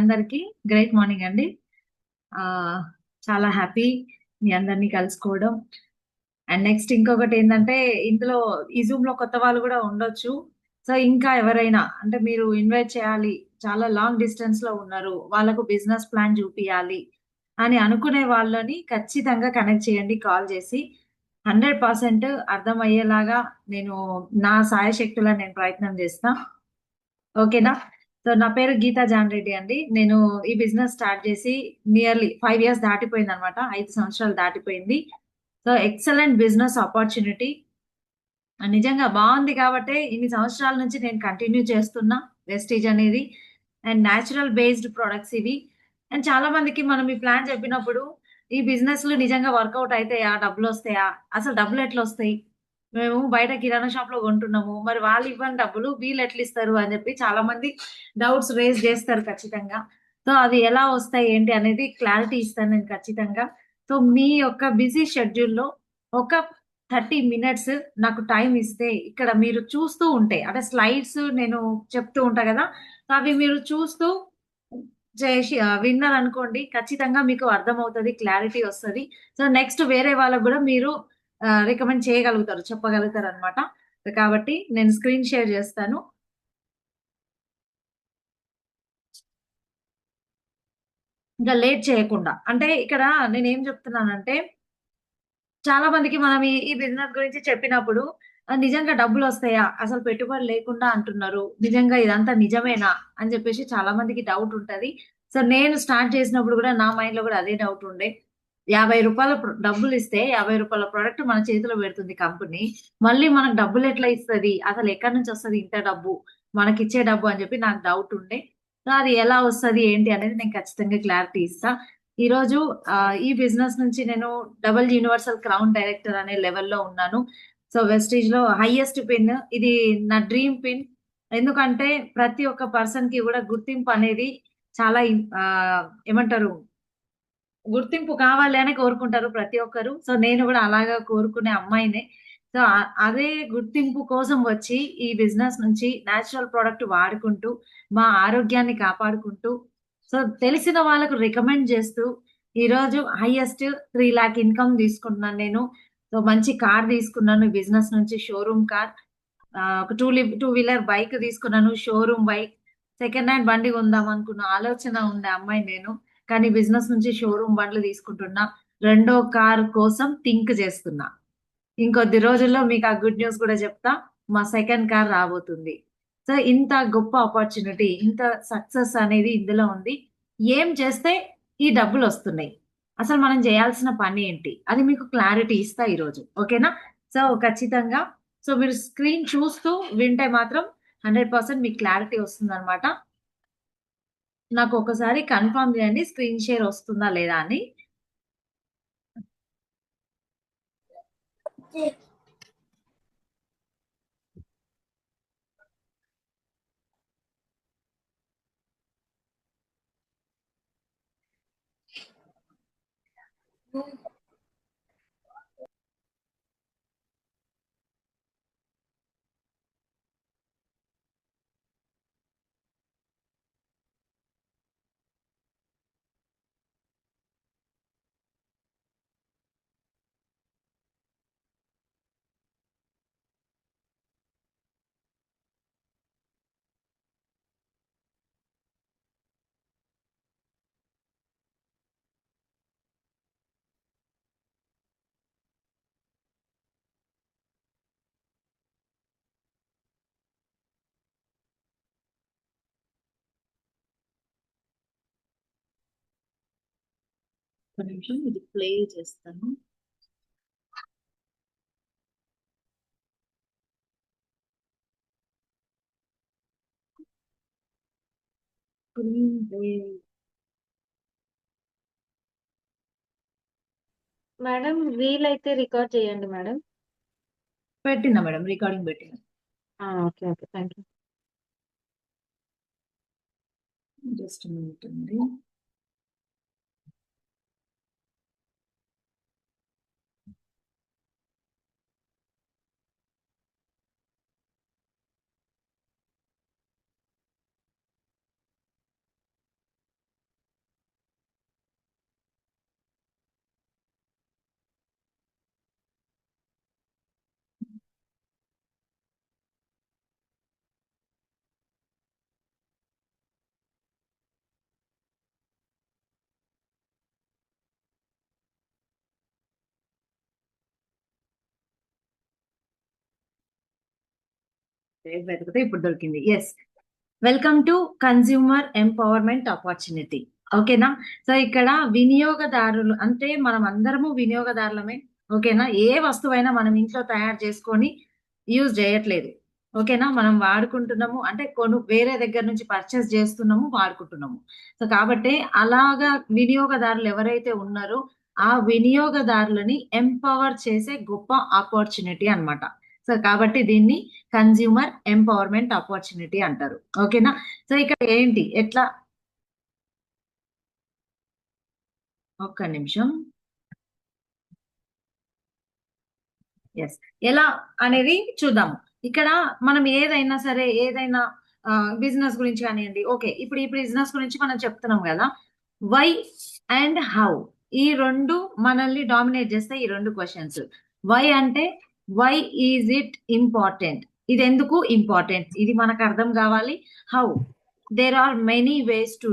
అందరికి great morning అండి. ఆ చాలా హ్యాపీ మీ అందరినీ కలుసుకోవడం. అండ్ నెక్స్ట్ ఇంకొకటి ఏంటంటే, ఇందులో ఈ జూమ్ లో కొత్త వాళ్ళు కూడా ఉండొచ్చు. సో ఇంకా ఎవరైనా అంటే మీరు ఇన్వైట్ చేయాలి, చాలా లాంగ్ డిస్టెన్స్ లో ఉన్నారు, వాళ్ళకు బిజినెస్ ప్లాన్ చూపియాలి అని అనుకునే వాళ్ళని ఖచ్చితంగా కనెక్ట్ చేయండి కాల్ చేసి. 100% అర్థమయ్యేలాగా నేను నా సాయశక్తులా నేను ప్రయత్నం చేస్తా. ఓకేనా? సో నా పేరు గీతా జాన్ రెడ్డి అండి. నేను ఈ బిజినెస్ స్టార్ట్ చేసి నియర్లీ 5 ఇయర్స్ దాటిపోయిందనమాట. 5 సంవత్సరాలు దాటిపోయింది. So excellent business opportunity. నిజంగా బావుంది కాబట్టే ఇన్ని సంవత్సరాల నుంచి నేను కంటిన్యూ చేస్తున్నా వెస్టీజ్ అనేది. అండ్ నేచురల్ బేస్డ్ ప్రొడక్ట్స్ ఇవి. అండ్ చాలా మందికి మనం ఈ ప్లాన్ చెప్పినప్పుడు ఈ బిజినెస్‌లు నిజంగా వర్కౌట్ అయితాయా? డబ్బులొస్తాయా? అసలు డబ్బులెట్లొస్తాయి? మేము బయట కిరాణా షాప్‌లో కొంటున్నాము. మరి వాళ్ళు ఇవ్వని డబ్బులు వీళ్ళెట్లిస్తారు అని చెప్పి చాలా మంది డౌట్స్ రైజ్ చేస్తారు ఖచ్చితంగా. సో అది ఎలా వస్తాయి ఏంటి అనేది క్లారిటీ ఇస్తాను నేను ఖచ్చితంగా. సో మీ యొక్క బిజీ షెడ్యూల్‌లో ఒక 30 మినిట్స్ నాకు టైమ్ ఇస్తే ఇక్కడ మీరు చూస్తూ ఉంటే అంటే స్లైడ్స్ నేను చెప్తూ ఉంటా కదా! అవి మీరు చూస్తూ చేసి విన్నారనుకోండి ఖచ్చితంగా మీకు అర్థమవుతది. క్లారిటీ వస్తది. సో నెక్స్ట్ వేరే వాళ్ళకి గూడా మీరు రికమెండ్ చేయగలుగుతారు. చెప్పగలుగుతారనమాట. కాబట్టి నేను స్క్రీన్ షేర్ చేస్తాను. ఇంకా లేట్ చేయకుండా. అంటే ఇక్కడ నేనేం చెప్తున్నానంటే చాలా మందికి మనం ఈ బిజినెస్ గురించి చెప్పినప్పుడు నిజంగా డబ్బులొస్తాయా? అసలు పెట్టుబడి లేకుండా అంటున్నారు. నిజంగా ఇదంతా నిజమేనా? అని చెప్పేసి చాలా మందికి డౌట్ ఉంటది. సో నేను స్టార్ట్ చేసినప్పుడు గూడా నా మైండ్‌లో గూడా అదే డౌట్ ఉండే. రూ. 50 డబ్బులిస్తే రూ. 50 ప్రొడక్ట్ మన చేతిలో పెడుతుంది కంపెనీ. మళ్ళీ మనకు డబ్బులెట్లా ఇస్తది? అసలు ఎక్కడి నుంచొస్తది ఇంత డబ్బు? మనకిచ్చే డబ్బు అని చెప్పి నాకు డౌట్ ఉండే. సో అది ఎలా వస్తది? ఏంటి? అనేది నేను ఖచ్చితంగా క్లారిటీ ఇస్తా. ఈరోజు ఈ బిజినెస్ నుంచి నేను డబుల్ యూనివర్సల్ క్రౌన్ డైరెక్టర్ అనే లెవెల్‌లో ఉన్నాను. సో వెస్టీజ్‌లో హైయెస్ట్ పిన్. ఇది నా డ్రీమ్ పిన్. ఎందుకంటే ప్రతి ఒక్క పర్సన్‌కి గూడా గుర్తింపు అనేది చాలా ఏమంటారు? గుర్తింపు కావాలి అనే కోరుకుంటారు ప్రతి ఒక్కరు. సో నేను గూడా అలాగా కోరుకునే అమ్మాయినే. సో అదే గుర్తింపు కోసం వచ్చి ఈ బిజినెస్ నుంచి నేచురల్ ప్రొడక్ట్ వాడుకుంటూ, మా ఆరోగ్యాన్ని కాపాడుకుంటూ, సో తెలిసిన వాళ్ళకు రికమెండ్ చేస్తూ, ఈరోజు హైయెస్ట్ 3,00,000 ఇన్‌కమ్ తీసుకుంటున్నాను నేను. సో మంచి కార్ తీసుకున్నాను ఈ బిజినెస్ నుంచి, షోరూమ్ కార్. ఒక టూ వీలర్ బైక్ తీసుకున్నాను, షోరూమ్ బైక్. సెకండ్ హ్యాండ్ బండి కొందాం అనుకున్న ఆలోచన ఉండే అమ్మాయిని నేను. కానీ బిజినెస్ నుంచి షోరూమ్ బండ్లు తీసుకుంటున్నా. రెండో కార్ కోసం థింక్ చేస్తున్నా. ఇంకొద్ది రోజుల్లో మీకు ఆ గుడ్ న్యూస్ కూడా చెప్తా. మా సెకండ్ కార్ రాబోతుంది. సో ఇంత గొప్ప ఆపర్చునిటీ, ఇంత సక్సెస్ అనేది ఇందులో ఉంది. ఏం చేస్తే ఈ డబ్బులొస్తున్నాయి? అసలు మనం చేయాల్సిన పనేంటి? అది మీకు క్లారిటీ ఇస్తా ఈరోజు. ఓకేనా? సో ఖచ్చితంగా సో మీరు స్క్రీన్ చూస్తూ వింటే మాత్రం 100% మీకు క్లారిటీ వస్తుందనమాట. నాకు ఒకసారి కన్ఫర్మ్ చేయండి స్క్రీన్ షేర్ వస్తుందా లేదా అని. ఒక నిమిషం ఇది ప్లే చేస్తాను. స్క్రీన్ ప్లే మేడం వీలైతే రికార్డ్ చేయండి మేడం. పెట్టినా మేడం. రికార్డింగ్ పెట్టినా. Okay okay thank you. Just minute అండి. వెతికితే ఇప్పుడు దొరికింది. Yes. Welcome to consumer empowerment opportunity. ఓకేనా? సో ఇక్కడ వినియోగదారులు అంటే మనం అందరము వినియోగదారులమే. ఓకేనా? ఏ వస్తువైనా మనం ఇంట్లో తయారు చేసుకొని యూజ్ చేయట్లేదు. ఓకేనా? మనం వాడుకుంటున్నాము అంటే వేరే దగ్గర నుంచి పర్చేస్ చేస్తున్నాము, వాడుకుంటున్నాము. సో కాబట్టి అలాగా వినియోగదారులు ఎవరైతే ఉన్నారో ఆ వినియోగదారులని ఎంపవర్ చేసే గొప్ప ఆపర్చునిటీ అన్నమాట. సో కాబట్టి దీన్ని కన్స్యూమర్ ఎంపవర్మెంట్ ఆపర్చునిటీ అంటారు. ఓకేనా? సో ఇక్కడ ఏంటి ఎట్లా ఒక్క నిమిషం. ఎస్. ఎలా అనేది చూద్దాము. ఇక్కడ మనం ఏదైనా సరే ఏదైనా బిజినెస్ గురించి కానివ్వండి. ఓకే. ఇప్పుడు ఈ బిజినెస్ గురించి మనం చెప్తున్నాం కదా! వై అండ్ హౌ ఈ 2 మనల్ని డామినేట్ చేస్తాయి ఈ 2 క్వెషన్స్. వై అంటే వై ఈజ్ ఇట్ ఇంపార్టెంట్? ఇది ఎందుకు ఇంపార్టెంట్? ఇది మనకు అర్థం కావాలి. How there are many ways to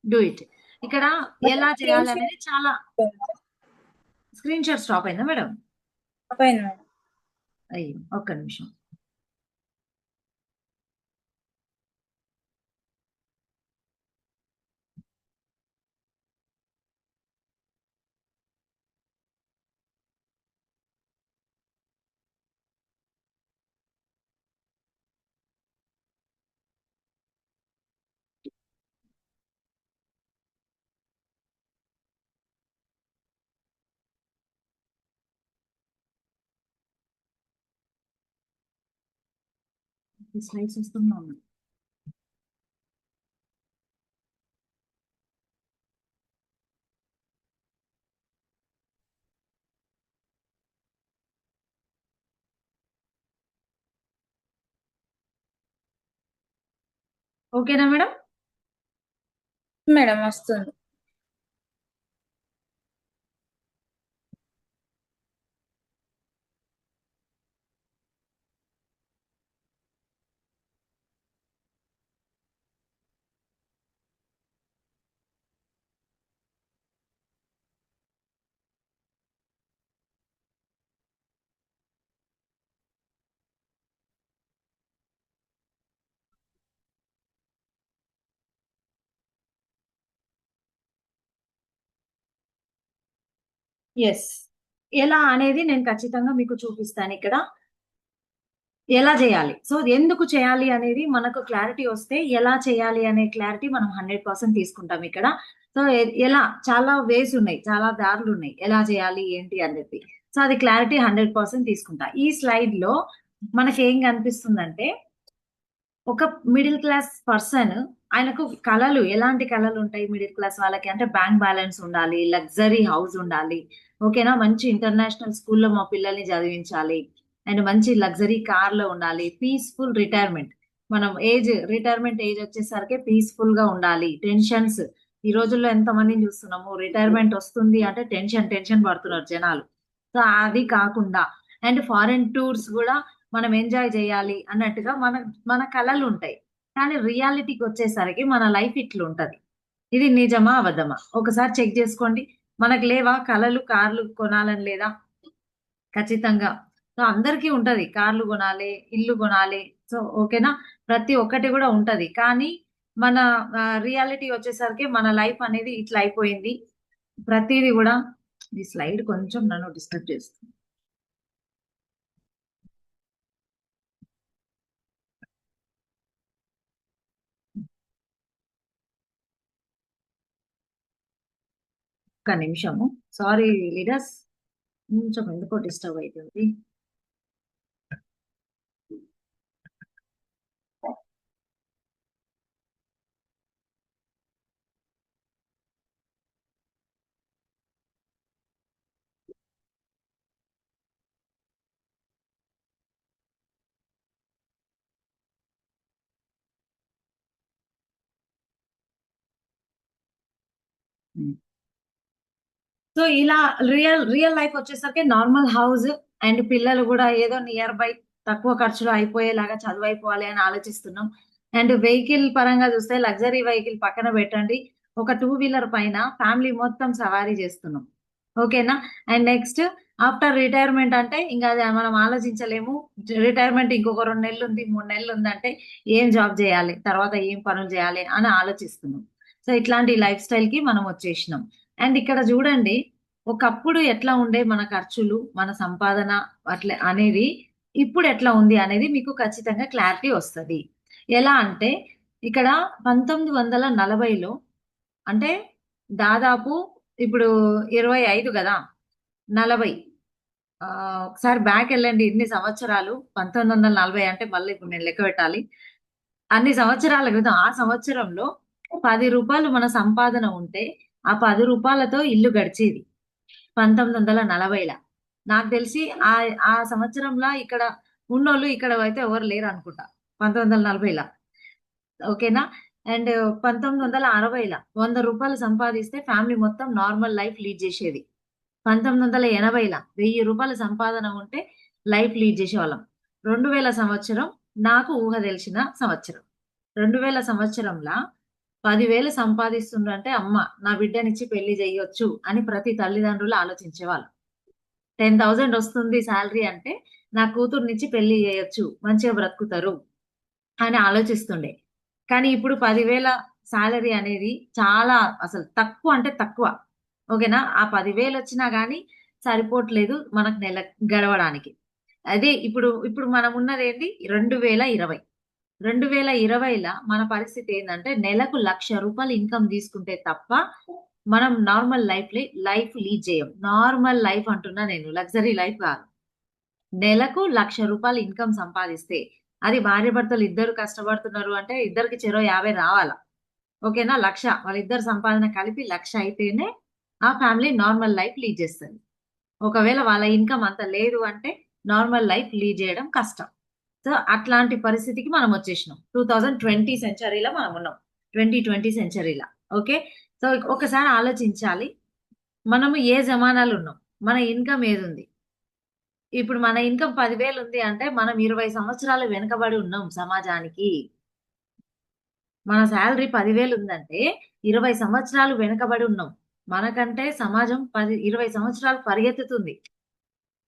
do it. ఇక్కడ ఎలా చేయాలి అనేది చాలా స్క్రీన్ షాట్ స్టాప్ అయిందా మేడం? పైన అయ్యో! ఒక్క నిమిషం. ఈ స్లైడ్స్ వస్తున్నా ఉన్నాయి. ఓకేనా మేడం? మేడం వస్తుంది. ఎస్. ఎలా అనేది నేను ఖచ్చితంగా మీకు చూపిస్తాను ఇక్కడ. ఎలా చేయాలి? సో ఎందుకు చేయాలి అనేది మనకు క్లారిటీ వస్తే ఎలా చేయాలి అనే క్లారిటీ మనం 100% తీసుకుంటాం ఇక్కడ. సో ఎలా చాలా వేస్ ఉన్నాయి. చాలా దారులున్నాయి. ఎలా చేయాలి ఏంటి అని చెప్పి. సో అది క్లారిటీ 100% తీసుకుంటా. ఈ స్లైడ్‌లో మనకేం కనిపిస్తుందంటే ఒక మిడిల్ క్లాస్ పర్సన్ ఆయనకు కలలు ఎలాంటి కలలు ఉంటాయి మిడిల్ క్లాస్ వాళ్ళకి అంటే బ్యాంక్ బ్యాలెన్స్ ఉండాలి, లగ్జరీ హౌస్ ఉండాలి. ఓకేనా? మంచి ఇంటర్నేషనల్ స్కూల్‌లో మా పిల్లల్ని చదివించాలి. అండ్ మంచి లగ్జరీ కార్‌లో ఉండాలి. Peaceful retirement. మనం రిటైర్మెంట్ ఏజ్ వచ్చేసరికి పీస్‌ఫుల్‌గా ఉండాలి. టెన్షన్స్ ఈ రోజుల్లో ఎంతమందిని చూస్తున్నాము. రిటైర్మెంట్ వస్తుంది అంటే టెన్షన్ పడుతున్నారు జనాలు. సో అది కాకుండా అండ్ ఫారెన్ టూర్స్ కూడా మనం ఎంజాయ్ చేయాలి అన్నట్టుగా మన కలలు ఉంటాయి. కానీ రియాలిటీకి వచ్చేసరికి మన లైఫ్ ఇట్లుంటది. ఇది నిజమా? అబద్ధమా? ఒకసారి చెక్ చేసుకోండి. మనకు లేవా కలలు, కార్లు కొనాలని లేదా? ఖచ్చితంగా. సో అందరికీ ఉంటది. కార్లు కొనాలి, ఇల్లు కొనాలి. సో ఓకేనా? ప్రతి ఒక్కటి కూడా ఉంటది. కానీ మన రియాలిటీ వచ్చేసరికి మన లైఫ్ అనేది ఇట్లా అయిపోయింది. ప్రతీది కూడా ఈ స్లైడ్ కొంచెం నన్ను డిస్టర్బ్ చేస్తుంది. ఒక్క నిమిషము. Sorry leaders. కొంచెం ఎందుకో డిస్టర్బ్ అయితుంది. సో ఇలా రియల్ లైఫ్ వచ్చేసరికి నార్మల్ హౌస్ అండ్ పిల్లలు కూడా ఏదో నియర్ బై తక్కువ ఖర్చులో అయిపోయేలాగా చదువు అయిపోవాలి అని ఆలోచిస్తున్నాం. అండ్ వెహికల్ పరంగా చూస్తే లగ్జరీ వెహికల్ పక్కన పెట్టండి. ఒక 2 వీలర్ పైన ఫ్యామిలీ మొత్తం సవారీ చేస్తున్నాం. ఓకేనా? అండ్ నెక్స్ట్ ఆఫ్టర్ రిటైర్మెంట్ అంటే ఇంకా అది మనం ఆలోచించలేము. రిటైర్మెంట్ ఇంకొక 2 నెలలుంది, 3 నెలలుందంటే ఏం జాబ్ జేయాలి? తర్వాత ఏం పనులు జేయాలి? అని ఆలోచిస్తున్నాం. సో, ఇట్లాంటి లైఫ్ స్టైల్‌కి మనం వచ్చేసినాం. అండ్ ఇక్కడ జూడండి, ఒకప్పుడు ఎట్లా ఉండే మన ఖర్చులు, మన సంపాదన అట్లా అనేది ఇప్పుడు ఎట్లా ఉంది అనేది మీకు ఖచ్చితంగా క్లారిటీ వస్తది. ఎలా అంటే ఇక్కడ 1940లో అంటే దాదాపు ఇప్పుడు 25 గదా! 40 ఒకసారి బ్యాకెళ్ళండి ఇన్ని సంవత్సరాలు. 1940 అంటే మళ్ళీ ఇప్పుడు నేను లెక్క పెట్టాలి. అన్ని సంవత్సరాల క్రితం ఆ సంవత్సరంలో రూ. 10 మన సంపాదన ఉంటే, ఆ రూ. 10తో ఇల్లు గడిచేది. 1940ల. నాకు తెలిసి ఆ సంవత్సరంలా ఇక్కడ ఉన్నోళ్ళు ఇక్కడ అయితే ఎవరు లేరనుకుంటా. 1940ల. ఓకేనా? అండ్ 1960ల రూ. 100 సంపాదిస్తే ఫ్యామిలీ మొత్తం నార్మల్ లైఫ్ లీడ్ జేసేది. 1980ల రూ. 1000 సంపాదన ఉంటే లైఫ్ లీడ్ జేసేవాళ్ళం. 2000 సంవత్సరం నాకు ఊహ తెలిసిన సంవత్సరం. 2000 సంవత్సరంలా 10,000 సంపాదిస్తుండ్రంటే అమ్మ నా బిడ్డనిచ్చి పెళ్లి జేయొచ్చు అని ప్రతి తల్లిదండ్రులు ఆలోచించేవాళ్ళు. 10,000 వస్తుంది సాలరీ అంటే నా కూతుర్నిచ్చి పెళ్లి జేయొచ్చు. మంచిగా బ్రతుకుతారు అని ఆలోచిస్తుండే. కానీ ఇప్పుడు 10,000 సాలరీ అనేది చాలా అసలు తక్కువ అంటే తక్కువ. ఓకేనా? ఆ 10,000 వచ్చినా గానీ సరిపోవట్లేదు మనకు నెల గడవడానికి. అదే ఇప్పుడు మనం ఉన్నదేంటి 2020. 2020ల మన పరిస్థితి ఏందంటే నెలకు రూ. 1,00,000 ఇన్‌కమ్ తీసుకుంటే తప్ప మనం నార్మల్ లైఫ్ లీడ్ చేయం. నార్మల్ లైఫ్ అంటున్నా నేను. లగ్జరీ లైఫ్ కాదు. నెలకు రూ. 1,00,000 ఇన్‌కమ్ సంపాదిస్తే, అది భార్యాభర్తలు ఇద్దరు కష్టపడుతున్నారు అంటే ఇద్దరికి చెరో 50 రావాలా. ఓకేనా? 1,00,000 వాళ్ళిద్దరి సంపాదన కలిపి 1,00,000 అయితేనే ఆ ఫ్యామిలీ నార్మల్ లైఫ్ లీడ్ చేస్తది. ఒకవేళ వాళ్ళ ఇన్‌కమ్ అంత లేదు అంటే నార్మల్ లైఫ్ లీడ్ చేయడం కష్టం. సో, అట్లాంటి పరిస్థితికి మనం వచ్చేసినాం. 2020 సెంచరీలో మనం ఉన్నాం. 2020 సెంచరీల. ఓకే. సో, ఒకసారి ఆలోచించాలి. మనము ఏ జమానాలో ఉన్నాం? మన ఇన్‌కమ్ ఏదుంది? ఇప్పుడు మన ఇన్‌కమ్ 10,000 ఉంది అంటే మనం 20 సంవత్సరాలు వెనకబడి ఉన్నాం సమాజానికి. మన సాలరీ 10,000 ఉందంటే 20 సంవత్సరాలు వెనకబడి ఉన్నాం. మనకంటే సమాజం 20 సంవత్సరాలు పరిగెత్తుతుంది.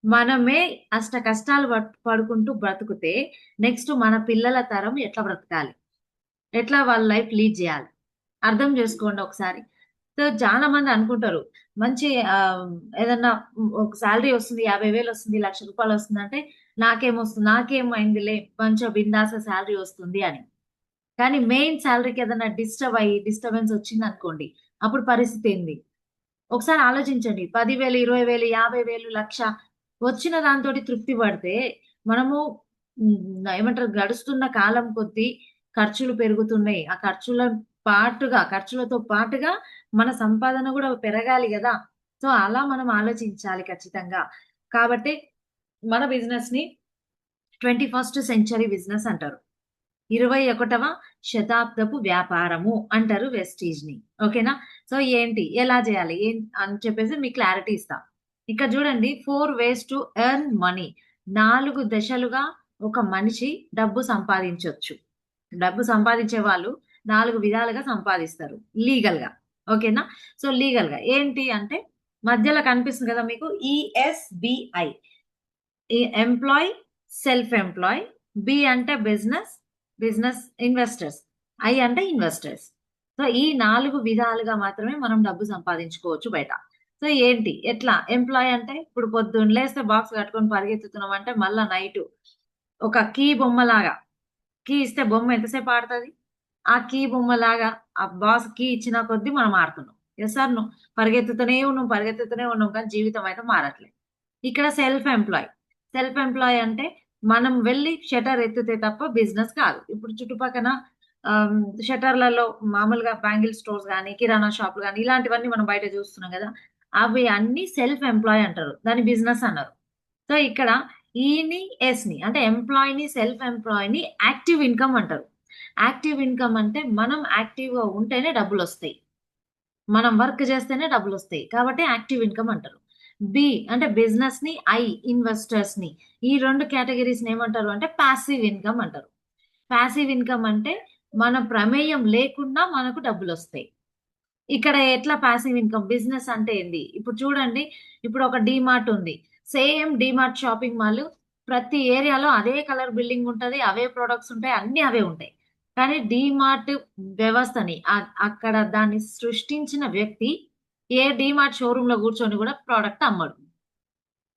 మనమే అష్ట కష్టాలు పడుకుంటూ బ్రతుకుతే నెక్స్ట్ మన పిల్లల తరం ఎట్లా బ్రతకాలి? ఎట్లా వాళ్ళ లైఫ్ లీడ్ జేయాలి? అర్థం జేసుకోండి ఒకసారి. సో, చాలా మంది అనుకుంటారు. మంచి ఏదన్నా ఒక సాలరీ వస్తుంది. 50,000 వస్తుంది. రూ. 1,00,000 వస్తుందంటే నాకేమొస్తుంది? నాకేమైందిలే మంచిగా బిందాస్‌గా సాలరీ వస్తుంది అని. కానీ మెయిన్ సాలరీకి ఏదన్నా డిస్టర్బెన్స్ వచ్చిందనుకోండి. అప్పుడు పరిస్థితి ఏంది? ఒకసారి ఆలోచించండి. 10,000, 20,000, 50,000, 1,00,000 వచ్చిన దాంతోటి తృప్తి పడితే మనము ఏమంటారు గడుస్తున్న కాలం కొద్దీ ఖర్చులు పెరుగుతున్నాయి. ఆ ఖర్చులతో పాటుగా మన సంపాదన గూడా పెరగాలి గదా! సో, అలా మనం ఆలోచించాలి ఖచ్చితంగా. కాబట్టి మన బిజినెస్‌ని 21st సెంచరీ బిజినెస్ అంటారు. 21వ శతాబ్దపు వ్యాపారము అంటారు వెస్టీజ్‌ని. ఓకేనా? సో, ఏంటి? ఎలా చేయాలి? అని చెప్పేసి మీకు క్లారిటీ ఇస్తా. ఇక్కడ చూడండి 4 వేస్ టు ఎర్న్ మనీ. 4 దశలుగా ఒక మనిషి డబ్బు సంపాదించొచ్చు. డబ్బు సంపాదించే వాళ్ళు 4 విధాలుగా సంపాదిస్తారు. లీగల్‌గా. ఓకేనా? సో, లీగల్‌గా ఏంటి అంటే మధ్యలో కనిపిస్తుంది కదా మీకు ఈఎస్‌బిఐ. ఈ ఎంప్లాయ్, సెల్ఫ్ ఎంప్లాయ్, బి అంటే బిజినెస్ ఇన్వెస్టర్స్, ఐ అంటే ఇన్వెస్టర్స్. సో, ఈ 4 విధాలుగా మాత్రమే మనం డబ్బు సంపాదించుకోవచ్చు బయట. సో, ఏంటి? ఎట్లా? ఎంప్లాయ్ అంటే ఇప్పుడు పొద్దున్న లేస్తే బాక్స్ కట్టుకొని పరిగెత్తుతున్నాం అంటే మళ్ళా నైటు ఒక కీ బొమ్మలాగా కీ ఇస్తే బొమ్మ ఎంతసేపు ఆడతది? ఆ కీ బొమ్మలాగా ఆ బాస్ కీ ఇచ్చిన కొద్దీ మనం ఆడుతున్నాం. Yes or no? పరిగెత్తుతూనే ఉన్నాం కానీ జీవితం అయితే మారట్లేదు. ఇక్కడ సెల్ఫ్ ఎంప్లాయ్. సెల్ఫ్ ఎంప్లాయ్ అంటే మనం వెళ్లి షట్టర్ ఎత్తితే తప్ప బిజినెస్ కాదు. ఇప్పుడు చుట్టుపక్కన ఆహ్, షట్టర్‌లలో మామూలుగా బ్యాంగిల్ స్టోర్స్ గాని, కిరాణా షాపులు గాని ఇలాంటివన్నీ మనం బయట చూస్తున్నాం గదా! అవి అన్నీ సెల్ఫ్ ఎంప్లాయ్ అంటారు. దాన్ని బిజినెస్ అనరు. సో, ఇక్కడ ఈని, ఎస్‌ని అంటే ఎంప్లాయ్‌ని, సెల్ఫ్ ఎంప్లాయ్‌ని యాక్టివ్ ఇన్‌కమ్ అంటారు. యాక్టివ్ ఇన్‌కమ్ అంటే మనం యాక్టివ్‌గా ఉంటేనే డబ్బులొస్తాయి. మనం వర్క్ చేస్తేనే డబ్బులొస్తాయి. కాబట్టి యాక్టివ్ ఇన్‌కమ్ అంటారు. బి అంటే బిజినెస్‌ని, ఇన్వెస్టర్స్‌ని. ఈ 2 కేటగరీస్‌ని ఏమంటారు అంటే పాసివ్ ఇన్‌కమ్ అంటారు. పాసివ్ ఇన్‌కమ్ అంటే మన ప్రమేయం లేకుండా మనకు డబ్బులొస్తాయి. ఇక్కడ ఎట్లా పాసివ్ ఇన్కమ్ బిజినెస్ అంటే ఏంది? ఇప్పుడు చూడండి, ఇప్పుడు ఒక డీమార్ట్ ఉంది. సేమ్ డీమార్ట్ షాపింగ్ మాల్ ప్రతి ఏరియాలో అదే కలర్ బిల్డింగ్ ఉంటది. అవే ప్రొడక్ట్స్ ఉంటాయి. అన్నీ అవే ఉంటాయి. కానీ డీమార్ట్ వ్యవస్థని అక్కడ దాన్ని సృష్టించిన వ్యక్తి ఏ డీమార్ట్ షోరూమ్ లో కూర్చొని కూడా ప్రోడక్ట్ అమ్మడు.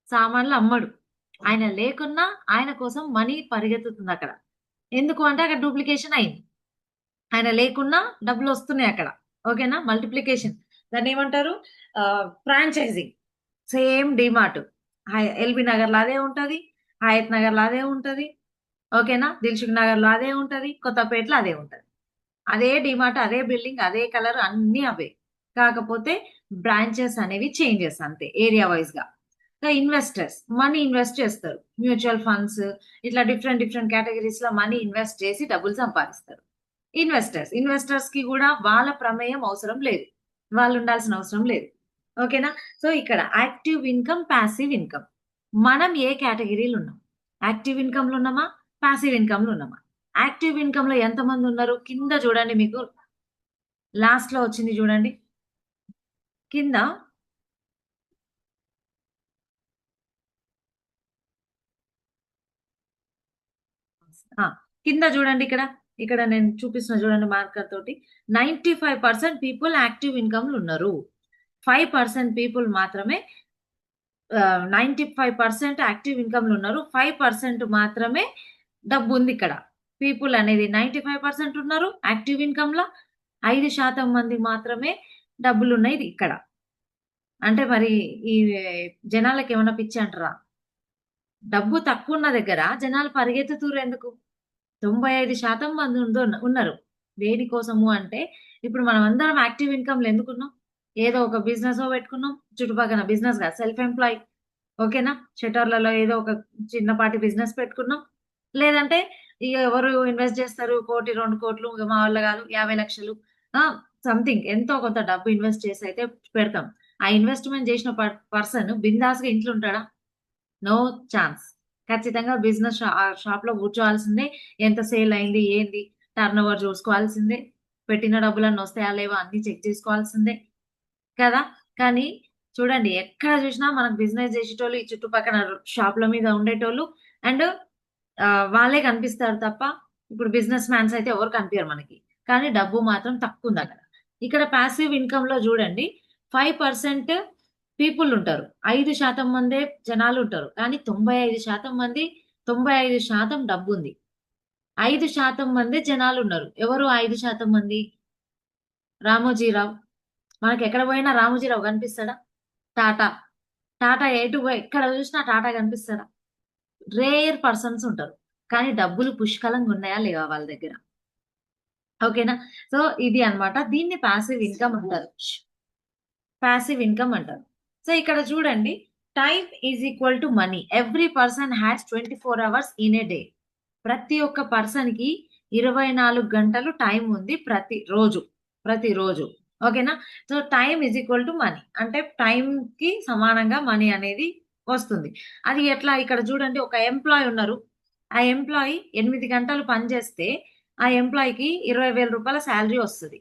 సామాన్లు అమ్మడు. ఆయన లేకున్నా ఆయన కోసం మనీ పరిగెత్తుతుంది అక్కడ. ఎందుకు అంటే అక్కడ డూప్లికేషన్ అయింది. ఆయన లేకున్నా డబ్బులొస్తున్నాయి అక్కడ. ఓకేనా? మల్టిప్లికేషన్. దాన్నేమంటారు? ఫ్రాంచైజింగ్. సేమ్ డీమార్ట్. ఎల్బీ నగర్‌లో అదే ఉంటది. హయత్ నగర్‌లో అదే ఉంటది. ఓకేనా? దిల్సుఖ్ నగర్‌లో అదే ఉంటది. కొత్తపేటలో అదే ఉంటది. అదే డీమార్ట్, అదే బిల్డింగ్, అదే కలర్ అన్నీ అవే. కాకపోతే బ్రాంచెస్ అనేవి చేంజెస్ అంతే ఏరియా వైస్‌గా. ఇంకా ఇన్వెస్టర్స్ మనీ ఇన్వెస్ట్ చేస్తారు. మ్యూచువల్ ఫండ్స్ ఇట్లా డిఫరెంట్ డిఫరెంట్ కేటగిరీస్‌లో మనీ ఇన్వెస్ట్ చేసి డబ్బులు సంపాదిస్తారు. ఇన్వెస్టర్స్ కి కూడా వాళ్ళ ప్రమేయం అవసరం లేదు. వాళ్ళు ఉండాల్సిన అవసరం లేదు. ఓకేనా? సో ఇక్కడ యాక్టివ్ ఇన్కమ్, పాసివ్ ఇన్కమ్. మనం ఏ కేటగిరీలో ఉన్నాం? యాక్టివ్ ఇన్కమ్ లో ఉన్నామా? పాసివ్ ఇన్కమ్ లో ఉన్నామా? యాక్టివ్ ఇన్కమ్ లో ఎంతమంది ఉన్నారు? కింద చూడండి, మీకు లాస్ట్ లో వచ్చింది చూడండి. కింద ఆ! కింద చూడండి ఇక్కడ. ఇక్కడ నేను చూపిస్తున్నా చూడండి మార్కర్ తోటి. 95% పీపుల్ యాక్టివ్ ఇన్కమ్‌లో ఉన్నారు. 5% పీపుల్ మాత్రమే 95% యాక్టివ్ ఇన్కమ్‌లో ఉన్నారు. 5% మాత్రమే డబ్బుందిక్కడ. పీపుల్ అనేది 95% ఉన్నారు యాక్టివ్ ఇన్కమ్‌ల. 5% మంది మాత్రమే డబ్బులున్నాయి ఇక్కడ. అంటే మరి ఈ జనాలకేమన్నా పిచ్చంటరా? డబ్బు తక్కువున్న దగ్గర జనాలు పరిగెత్తుతుర్రెందుకు? 95% మంది ఉన్నారు. దేనికోసము అంటే, ఇప్పుడు మనమందరం యాక్టివ్ ఇన్‌కమ్‌లో ఎందుకున్నాం? ఏదో ఒక బిజినెసో పెట్టుకున్నాం. చుట్టుపక్కన బిజినెస్ కాదు, సెల్ఫ్ ఎంప్లాయ్. ఓకేనా? షట్టర్‌లలో ఏదో ఒక చిన్నపాటి బిజినెస్ పెట్టుకున్నాం. లేదంటే ఇగ ఎవరు ఇన్వెస్ట్ చేస్తారు? 1,00,00,000, 2,00,00,000 ఇగ మా వల్ల కాదు 50,00,000 ఆ! సంథింగ్ ఎంతో కొంత డబ్బు ఇన్వెస్ట్ చేసైతే పెడతాం. ఆ ఇన్వెస్ట్‌మెంట్ చేసిన పర్సన్ బిందాస్‌గా ఇంట్లో ఉంటాడా? No chance. ఖచ్చితంగా బిజినెస్ షాప్‌లో కూర్చోవాల్సిందే. ఎంత సేల్ అయింది? ఏంది? టర్నోవర్ చూసుకోవాల్సిందే. పెట్టిన డబ్బులన్నీ వస్తాయా? లేవా? అన్నీ చెక్ చేసుకోవాల్సిందే. కదా! కానీ చూడండి, ఎక్కడ చూసినా మనకు బిజినెస్ చేసేటోళ్ళు ఈ చుట్టుపక్కల షాపుల మీద ఉండేటోళ్ళు అండ్ వాళ్ళే కనిపిస్తారు తప్ప, ఇప్పుడు బిజినెస్ మ్యాన్స్ అయితే ఎవరు కనిపియరు మనకి. కానీ డబ్బు మాత్రం తక్కువుందక్కడ. ఇక్కడ పాసివ్ ఇన్‌కమ్‌లో చూడండి, 5% పీపుల్ ఉంటారు. 5% మందే జనాలుంటారు. కానీ 95% మంది 95% డబ్బుంది. 5% మందే జనాలున్నారు. ఎవరు 5% మంది? రామోజీరావు. మనకెక్కడ పోయినా రామోజీరావు కనిపిస్తాడా? టాటా. టాటా ఎక్కడ చూసినా టాటా కనిపిస్తాడా? రేర్ పర్సన్స్ ఉంటారు. కానీ డబ్బులు పుష్కలంగా ఉన్నాయా? లేవా వాళ్ళ దగ్గర? ఓకేనా? సో, ఇది అన్నమాట. దీన్ని పాసివ్ ఇన్‌కమ్ అంటారు. పాసివ్ ఇన్‌కమ్ అంటారు. సో, ఇక్కడ చూడండి, time is equal to money. Every person has 24 hours in a day. ప్రతి ఒక్క పర్సన్‌కి 24 గంటలు టైం ఉంది ప్రతిరోజు. ప్రతిరోజు. ఓకేనా? So, time is equal to money. అంటే టైమ్‌కి సమానంగా మనీ అనేది వస్తుంది. అది ఎట్లా? ఇక్కడ చూడండి, ఒక ఎంప్లాయీ ఉన్నారు. ఆ ఎంప్లాయీ 8 గంటలు పని చేస్తే, ఆ ఎంప్లాయీకి రూ. 20,000 సాలరీ వస్తది.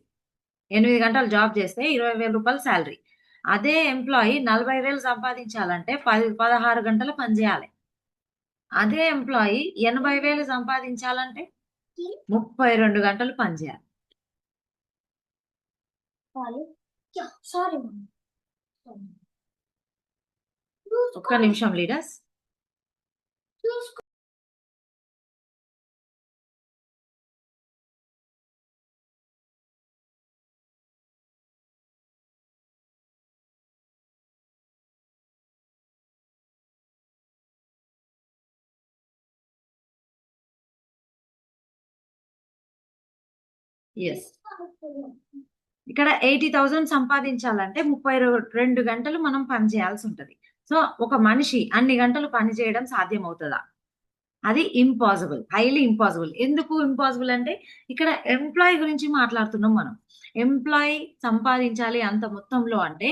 8 గంటలు జాబ్ చేస్తే రూ. 20,000 సాలరీ. అదే ఎంప్లాయీ 40,000 సంపాదించాలంటే 16 గంటలు పని చేయాలి. అదే ఎంప్లాయీ 80,000 సంపాదించాలంటే 32 గంటలు పని చేయాలి. ఒక్క నిమిషం లీడర్స్. యెస్. ఇక్కడ 80,000 సంపాదించాలంటే 32 గంటలు మనం పని చేయాల్సుంటది. సో, ఒక మనిషి అన్ని గంటలు పని చేయడం సాధ్యమవుతదా? అది ఇంపాసిబుల్. Highly impossible. ఎందుకు ఇంపాసిబుల్ అంటే, ఇక్కడ ఎంప్లాయీ గురించి మాట్లాడుతున్నాం మనం. ఎంప్లాయీ సంపాదించాలి అంత మొత్తంలో అంటే,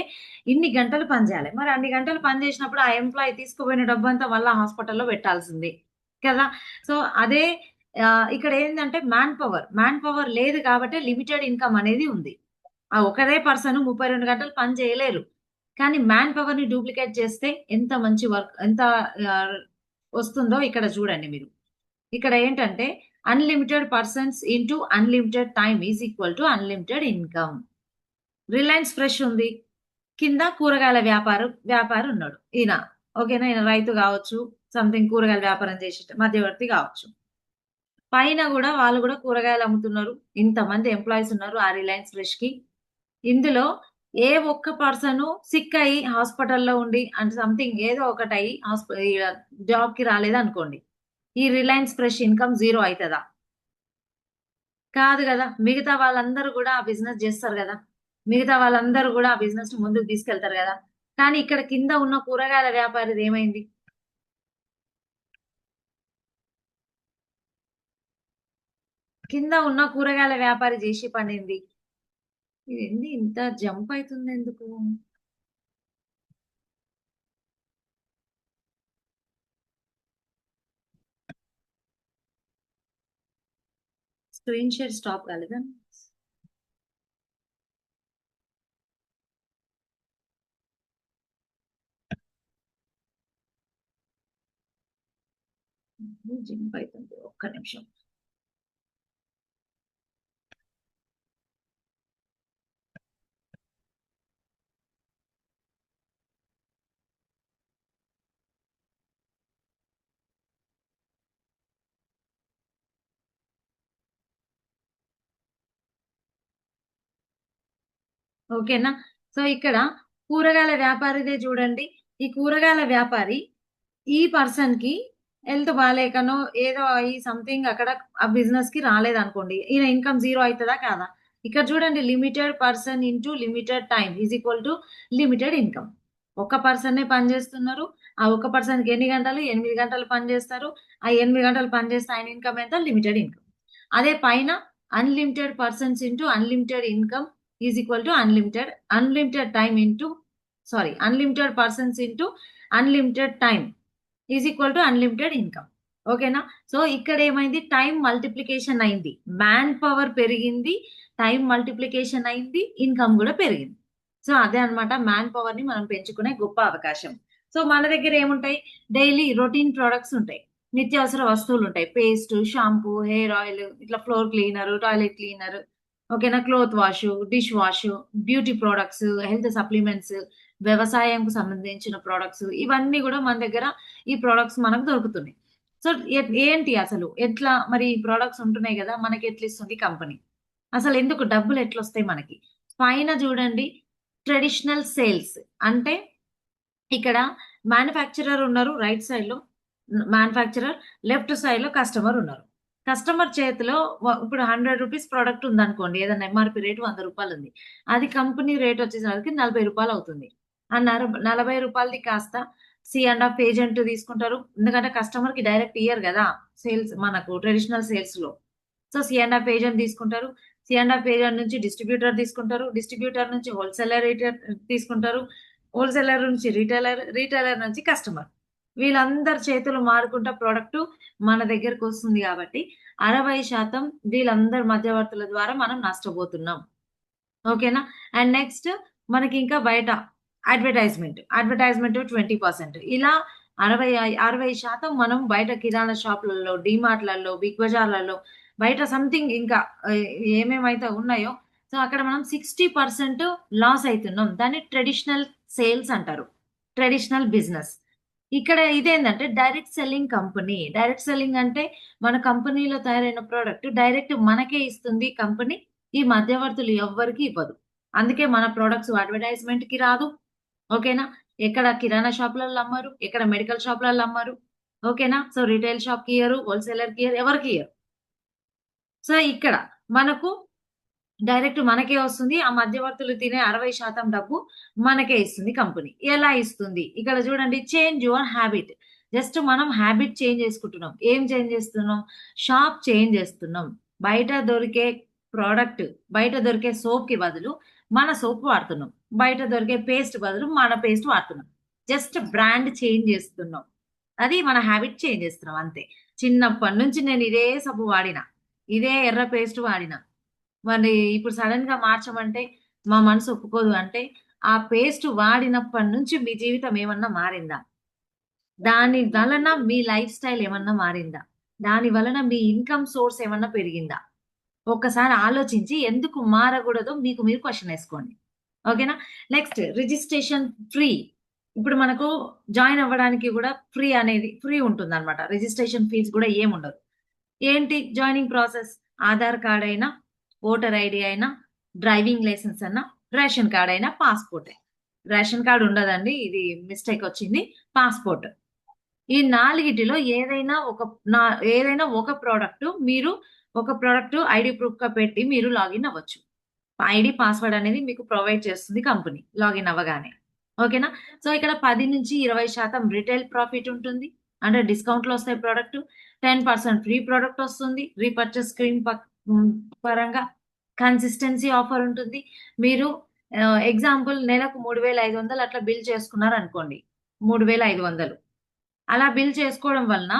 ఇన్ని గంటలు పని చేయాలి. మరి అన్ని గంటలు పని చేసినప్పుడు ఆ ఎంప్లాయీ తీసుకుపోయిన డబ్బంతా మళ్ళా హాస్పిటల్‌లో పెట్టాల్సిందే. కదా! సో, అదే ఇక్కడ ఏందంటే మ్యాన్ పవర్. మ్యాన్ పవర్ లేదు కాబట్టే లిమిటెడ్ ఇన్‌కమ్ అనేది ఉంది. ఆ ఒకరే పర్సన్ 32 గంటలు పని చేయలేరు. కానీ మ్యాన్ పవర్‌ని డూప్లికేట్ చేస్తే ఎంత మంచి వర్క్ ఎంత ఆహ్, వస్తుందో ఇక్కడ చూడండి మీరు. ఇక్కడ ఏంటంటే unlimited persons into unlimited time is equal to unlimited income. Reliance fresh ఉంది. కింద కూరగాయల వ్యాపారి ఉన్నాడు. ఈయన. ఓకేనా? ఈయన రైతు గావచ్చు, సంథింగ్ కూరగాయల వ్యాపారం చేసేట మధ్యవర్తి గావచ్చు. పైన గూడా వాళ్ళు గూడా కూరగాయలు అమ్ముతున్నారు. ఇంతమంది ఎంప్లాయీస్ ఉన్నారు ఆ రిలయన్స్ ఫ్రెష్‌కి. ఇందులో ఏ ఒక్క పర్సను సిక్ అయ్యి హాస్పిటల్‌లో ఉండి అంటే సంథింగ్ ఏదో ఒకటయ్యి జాబ్‌కి రాలేదనుకోండి. ఈ రిలయన్స్ ఫ్రెష్ ఇన్‌కమ్ జీరో అయితదా? కాదు గదా! మిగతా వాళ్ళందరూ గూడా ఆ బిజినెస్ జేస్తారు గదా! మిగతా వాళ్ళందరూ గూడా ఆ బిజినెస్‌ని ముందుకు తీసుకెళ్తారు గదా! కానీ ఇక్కడ కింద ఉన్న కూరగాయల వ్యాపారిదేమైంది? కింద ఉన్న కూరగాయల వ్యాపారి జేసే పనేంది? ఇదేంది ఇంత జంప్ అయితుందెందుకు? స్క్రీన్ షేర్ స్టాప్ కాలేదా? జంప్ అయితుంది. ఒక్క నిమిషం. ఓకేనా? సో, ఇక్కడ కూరగాయల వ్యాపారిదే చూడండి. ఈ కూరగాయల వ్యాపారి ఈ పర్సన్‌కి హెల్త్ బాలేకనో, ఏదో అయ్యి సంథింగ్ అక్కడ ఆ బిజినెస్‌కి రాలేదనుకోండి. ఈయన ఇన్‌కమ్ జీరో అయితదా? కాదా? ఇక్కడ చూడండి limited person into limited time is equal to limited income. ఒక పర్సనే పని చేస్తున్నారు. ఆ ఒక్క పర్సన్‌కి ఎన్ని గంటలు? 8 గంటలు పని చేస్తారు. ఆ 8 గంటలు పని చేస్తే ఆయన ఇన్‌కమ్ ఎంత? Limited income. అదే పైన unlimited persons into unlimited income is equal to unlimited time into unlimited persons into unlimited time is equal to unlimited income. ఓకేనా? సో, ఇక్కడేమైంది టైమ్ మల్టిప్లికేషన్ అయింది. మ్యాన్ పవర్ పెరిగింది. టైమ్ మల్టిప్లికేషన్ అయింది. Income గూడా పెరిగింది. So, అదే అన్నమాట మ్యాన్ పవర్‌ని మనం పెంచుకునే గొప్ప అవకాశం. సో, మన దగ్గర ఏముంటాయి? డైలీ రొటీన్ ప్రొడక్ట్స్ ఉంటాయి. నిత్యావసర వస్తువులుంటాయి. పేస్ట్, షాంపూ, హెయిర్ ఆయిల్, ఇట్లా ఫ్లోర్ క్లీనరు, టాయిలెట్ క్లీనరు, ఓకేనా? Cloth wash, dish wash, beauty products, health supplements, వ్యవసాయంకు సంబంధించిన ప్రొడక్ట్స్ ఇవన్నీ గూడా మన దగ్గర ఈ ప్రొడక్ట్స్ మనకు దొరుకుతున్నాయి. సో, ఏంటి అసలు? ఎట్లా మరి ఈ ప్రొడక్ట్స్ ఉంటున్నాయి గదా! మనకెట్లిస్తుంది కంపెనీ? అసలెందుకు డబ్బులెట్లొస్తాయి మనకి? పైన జూడండి ట్రెడిషనల్ సేల్స్ అంటే ఇక్కడ మ్యానుఫ్యాక్చరర్ ఉన్నారు రైట్ సైడ్‌లో. మ్యానుఫ్యాక్చరర్, లెఫ్ట్ సైడ్‌లో కస్టమర్ ఉన్నారు. కస్టమర్ చేతిలో ఇప్పుడు రూ. 100 ప్రొడక్ట్ ఉందనుకోండి. ఏదైనా ఎంఆర్‌పీ రేట్ రూ. 100 ఉంది. అది కంపెనీ రేట్ వచ్చేసరికి రూ. 40 అవుతుంది. ఆ రూ. 40ది కాస్త సి అండ్ హాఫ్ ఏజెంట్ తీసుకుంటారు. ఎందుకంటే కస్టమర్‌కి డైరెక్ట్ ఇయ్యరు గదా! సేల్స్ మనకు ట్రెడిషనల్ సేల్స్‌లో. So, C and F agent తీసుకుంటారు. సి అండ్ హాఫ్ ఏజెంట్ నుంచి డిస్ట్రిబ్యూటర్ తీసుకుంటారు. డిస్ట్రిబ్యూటర్ నుంచి హోల్‌సేలర్ తీసుకుంటారు. హోల్‌సేలర్ నుంచి రిటైలర్, రిటైలర్ నుంచి కస్టమర్. వీళ్ళందరి చేతులు మారుకుంటా ప్రొడక్టు మన దగ్గరకొస్తుంది గాబట్టి, 60% వీళ్ళందరి మధ్యవర్తుల ద్వారా మనం నష్టపోతున్నాం. ఓకేనా? అండ్ నెక్స్ట్ మనకింకా బయట అడ్వర్టైజ్‌మెంట్ 20% ఇలా 60% మనం బయట కిరాణా షాపులలో, డీమార్ట్‌లలో, బిగ్ బజార్‌లలో బయట సంథింగ్ ఇంకా ఏమేమైతే ఉన్నాయో, సో, అక్కడ మనం 60% లాస్ అయితున్నాం. దాన్ని ట్రెడిషనల్ సేల్స్ అంటారు. Traditional business. ఇక్కడ ఇదేందంటే direct selling company. Direct selling అంటే మన కంపెనీలో తయారైన ప్రొడక్ట్ డైరెక్ట్ మనకే ఇస్తుంది కంపెనీ. ఈ మధ్యవర్తులు ఎవ్వరికీ ఇవ్వదు. అందుకే మన ప్రొడక్ట్స్ అడ్వర్టైజ్‌మెంట్‌కి రాదు. ఓకేనా? ఎక్కడ కిరాణా షాపులలో అమ్మరు. ఎక్కడ మెడికల్ షాపులలో అమ్మరు. ఓకేనా? సో, రిటైల్ షాప్‌కి ఇయ్యరు. హోల్‌సేలర్‌కి ఇయ్యరు. ఎవరికీ ఇయ్యరు. సో, ఇక్కడ మనకు డైరెక్ట్ మనకే వస్తుంది. ఆ మధ్యవర్తులు తినే 60% డబ్బు మనకే ఇస్తుంది కంపెనీ. ఎలా ఇస్తుంది? ఇక్కడ చూడండి చేంజ్ యువర్ హాబిట్. జస్ట్ మనం హాబిట్ చేంజ్ చేసుకుంటున్నాం. ఏం చేంజ్ చేస్తున్నాం? షాప్ చేంజ్ చేస్తున్నాం. బయట దొరికే ప్రొడక్ట్ బయట దొరికే సోప్‌కి బదులు మన సోప్ వాడుతున్నాం. బయట దొరికే పేస్ట్ బదులు మన పేస్ట్ వాడుతున్నాం. జస్ట్ బ్రాండ్ చేంజ్ చేస్తున్నాం. అది మన హాబిట్ చేంజ్ చేస్తున్నాం అంతే. చిన్నప్పటి నుంచి నేను ఇదే సబ్బు వాడిన. ఇదే ఎర్ర పేస్ట్ వాడిన. మరి ఇప్పుడు సడెన్‌గా మార్చమంటే మా మనసు ఒప్పుకోదు అంటే, ఆ పేస్ట్ వాడినప్పటి నుంచి మీ జీవితం ఏమన్నా మారిందా? దాని వలన మీ లైఫ్ స్టైల్ ఏమన్నా మారిందా? దాని వలన మీ ఇన్‌కమ్ సోర్స్ ఏమన్నా పెరిగిందా? ఒక్కసారి ఆలోచించి ఎందుకు మారగూడదో మీకు మీరు క్వెషన్ ఏసుకోండి. ఓకేనా? Next registration free. ఇప్పుడు మనకు జాయిన్ అవ్వడానికి గూడా ఫ్రీ ఉంటుందన్నమాట. రిజిస్ట్రేషన్ ఫీస్ గూడా ఏముండదు. ఏంటి జాయినింగ్ ప్రాసెస్? ఆధార్ కార్డ్ అయినా, ఓటర్ ఐడీ అయినా, డ్రైవింగ్ లైసెన్స్ అన్నా, రేషన్ కార్డ్ అయినా, పాస్‌పోర్టే. రేషన్ కార్డ్ ఉండదండి. ఇది మిస్టేక్ వచ్చింది. పాస్‌పోర్ట్. ఈ నాలుగిటిలో ఏదైనా ఒక ప్రొడక్ట్ మీరు ఒక ప్రొడక్ట్ ఐడీ ప్రూఫ్‌గా పెట్టి మీరు లాగిన్ అవ్వచ్చు. ఐడీ పాస్‌వర్డ్ అనేది మీకు ప్రొవైడ్ చేస్తుంది కంపెనీ లాగిన్ అవ్వగానే. ఓకేనా? సో, ఇక్కడ 10-20% రిటైల్ ప్రాఫిట్ ఉంటుంది. అంటే డిస్కౌంట్‌లో వస్తాయి ప్రొడక్ట్. 10% ఫ్రీ ప్రొడక్ట్ వస్తుంది. రీపర్చేస్ స్కీమ్ పరంగా కన్సిస్టెన్సీ ఆఫర్ ఉంటుంది. మీరు ఎగ్జాంపుల్ నెలకు 3,500 అట్లా బిల్ చేసుకున్నారనుకోండి. 3,500 అలా బిల్ చేసుకోవడం వలన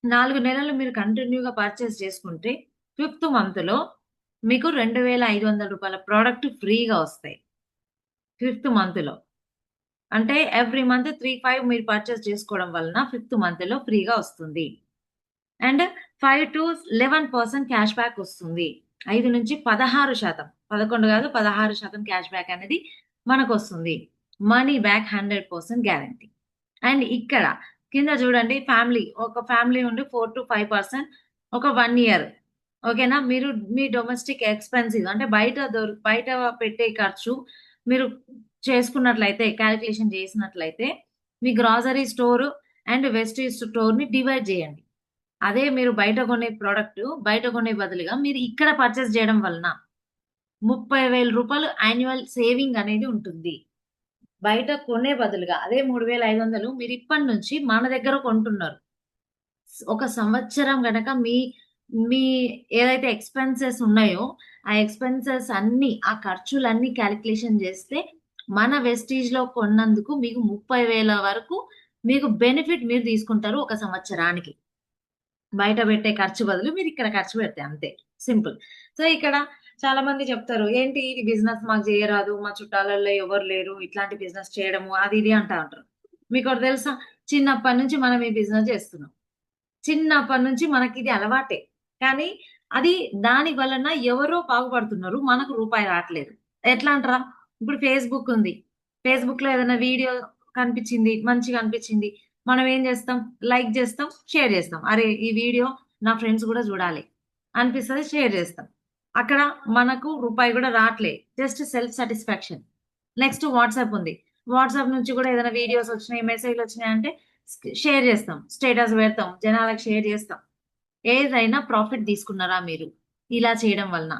4 నెలలు మీరు కంటిన్యూ‌గా పర్చేస్ చేసుకుంటే, ఫిఫ్త్ మంత్‌లో మీకు రూ. 2,500 ప్రొడక్ట్ ఫ్రీగా వస్తాయి. ఫిఫ్త్ మంత్‌లో. అంటే ఎవ్రీ మంత్ 5 మీరు పర్చేస్ చేసుకోవడం వలన ఫిఫ్త్ మంత్‌లో ఫ్రీగా వస్తుంది. అండ్ 5-11% క్యాష్ బ్యాక్ వస్తుంది. 5-16% 11 కాదు 16% క్యాష్ బ్యాక్ అనేది మనకొస్తుంది. Money back 100% guarantee. అండ్ ఇక్కడ కింద చూడండి ఒక ఫ్యామిలీ నుండి 4-5% ఒక 1 ఇయర్. ఓకేనా? మీరు మీ డొమెస్టిక్ ఎక్స్‌పెన్సివ్ అంటే బయట పెట్టే ఖర్చు మీరు చేసుకున్నట్లయితే కాలిక్యులేషన్ చేసినట్లయితే మీ గ్రోసరీ స్టోర్ అండ్ వెస్టేజ్ స్టోర్‌ని డివైడ్ చేయండి. అదే మీరు బయట కొనే బదులుగా మీరు ఇక్కడ పర్చేస్ చేయడం వలన రూ. 30,000 యాన్యువల్ సేవింగ్ అనేది ఉంటుంది. బయట కొనే బదులుగా అదే 3,500 మీరు ఇప్పటి నుంచి మన దగ్గర కొంటున్నారు. ఒక సంవత్సరం గనక మీ ఏదైతే ఎక్స్‌పెన్సెస్ ఉన్నాయో, ఆ ఎక్స్‌పెన్సెస్ అన్నీ, ఆ ఖర్చులన్నీ కాలిక్యులేషన్ చేస్తే మన వెస్టీజ్‌లో కొన్నందుకు మీకు 30,000 వరకు మీకు బెనిఫిట్ మీరు తీసుకుంటారు ఒక సంవత్సరానికి. బయట పెట్టే ఖర్చు బదులు మీరిక్కడ ఖర్చు పెడితే అంతే. సింపుల్. సో, ఇక్కడ చాలా మంది చెప్తారు. ఏంటి ఇది బిజినెస్ మాకు చేయరాదు. మా చుట్టాలలో ఎవరు లేరు. ఇట్లాంటి బిజినెస్ చేయడము అది ఇది అంటా ఉంటారు. మీకోటి తెలుసా? చిన్నప్పటి నుంచి మనం ఈ బిజినెస్ చేస్తున్నాం. చిన్నప్పటి నుంచి మనకిది అలవాటే. కానీ అది దాని వలన ఎవరో బాగుపడుతున్నారు. మనకు రూపాయి రాట్లేదు. ఎట్లా అంటారా? ఇప్పుడు ఫేస్‌బుక్ ఉంది. ఫేస్‌బుక్‌లో ఏదైనా వీడియో కనిపించింది. మంచిగా అనిపించింది. మనం ఏం చేస్తాం? లైక్ చేస్తాం, షేర్ చేస్తాం. అరే! ఈ వీడియో నా ఫ్రెండ్స్ గూడా చూడాలి అనిపిస్తది. షేర్ చేస్తాం. అక్కడ మనకు రూపాయి గూడా రాట్లే. Just self satisfaction. Next WhatsApp ఉంది. వాట్సాప్ నుంచి గూడా ఏదైనా వీడియోస్ వచ్చినాయి, మెసేజ్‌లొచ్చినాయంటే షేర్ చేస్తాం. స్టేటస్ పెడతాం. జనాలకు షేర్ చేస్తాం. ఏదైనా ప్రాఫిట్ తీసుకున్నారా మీరు? ఇలా చేయడం వలన.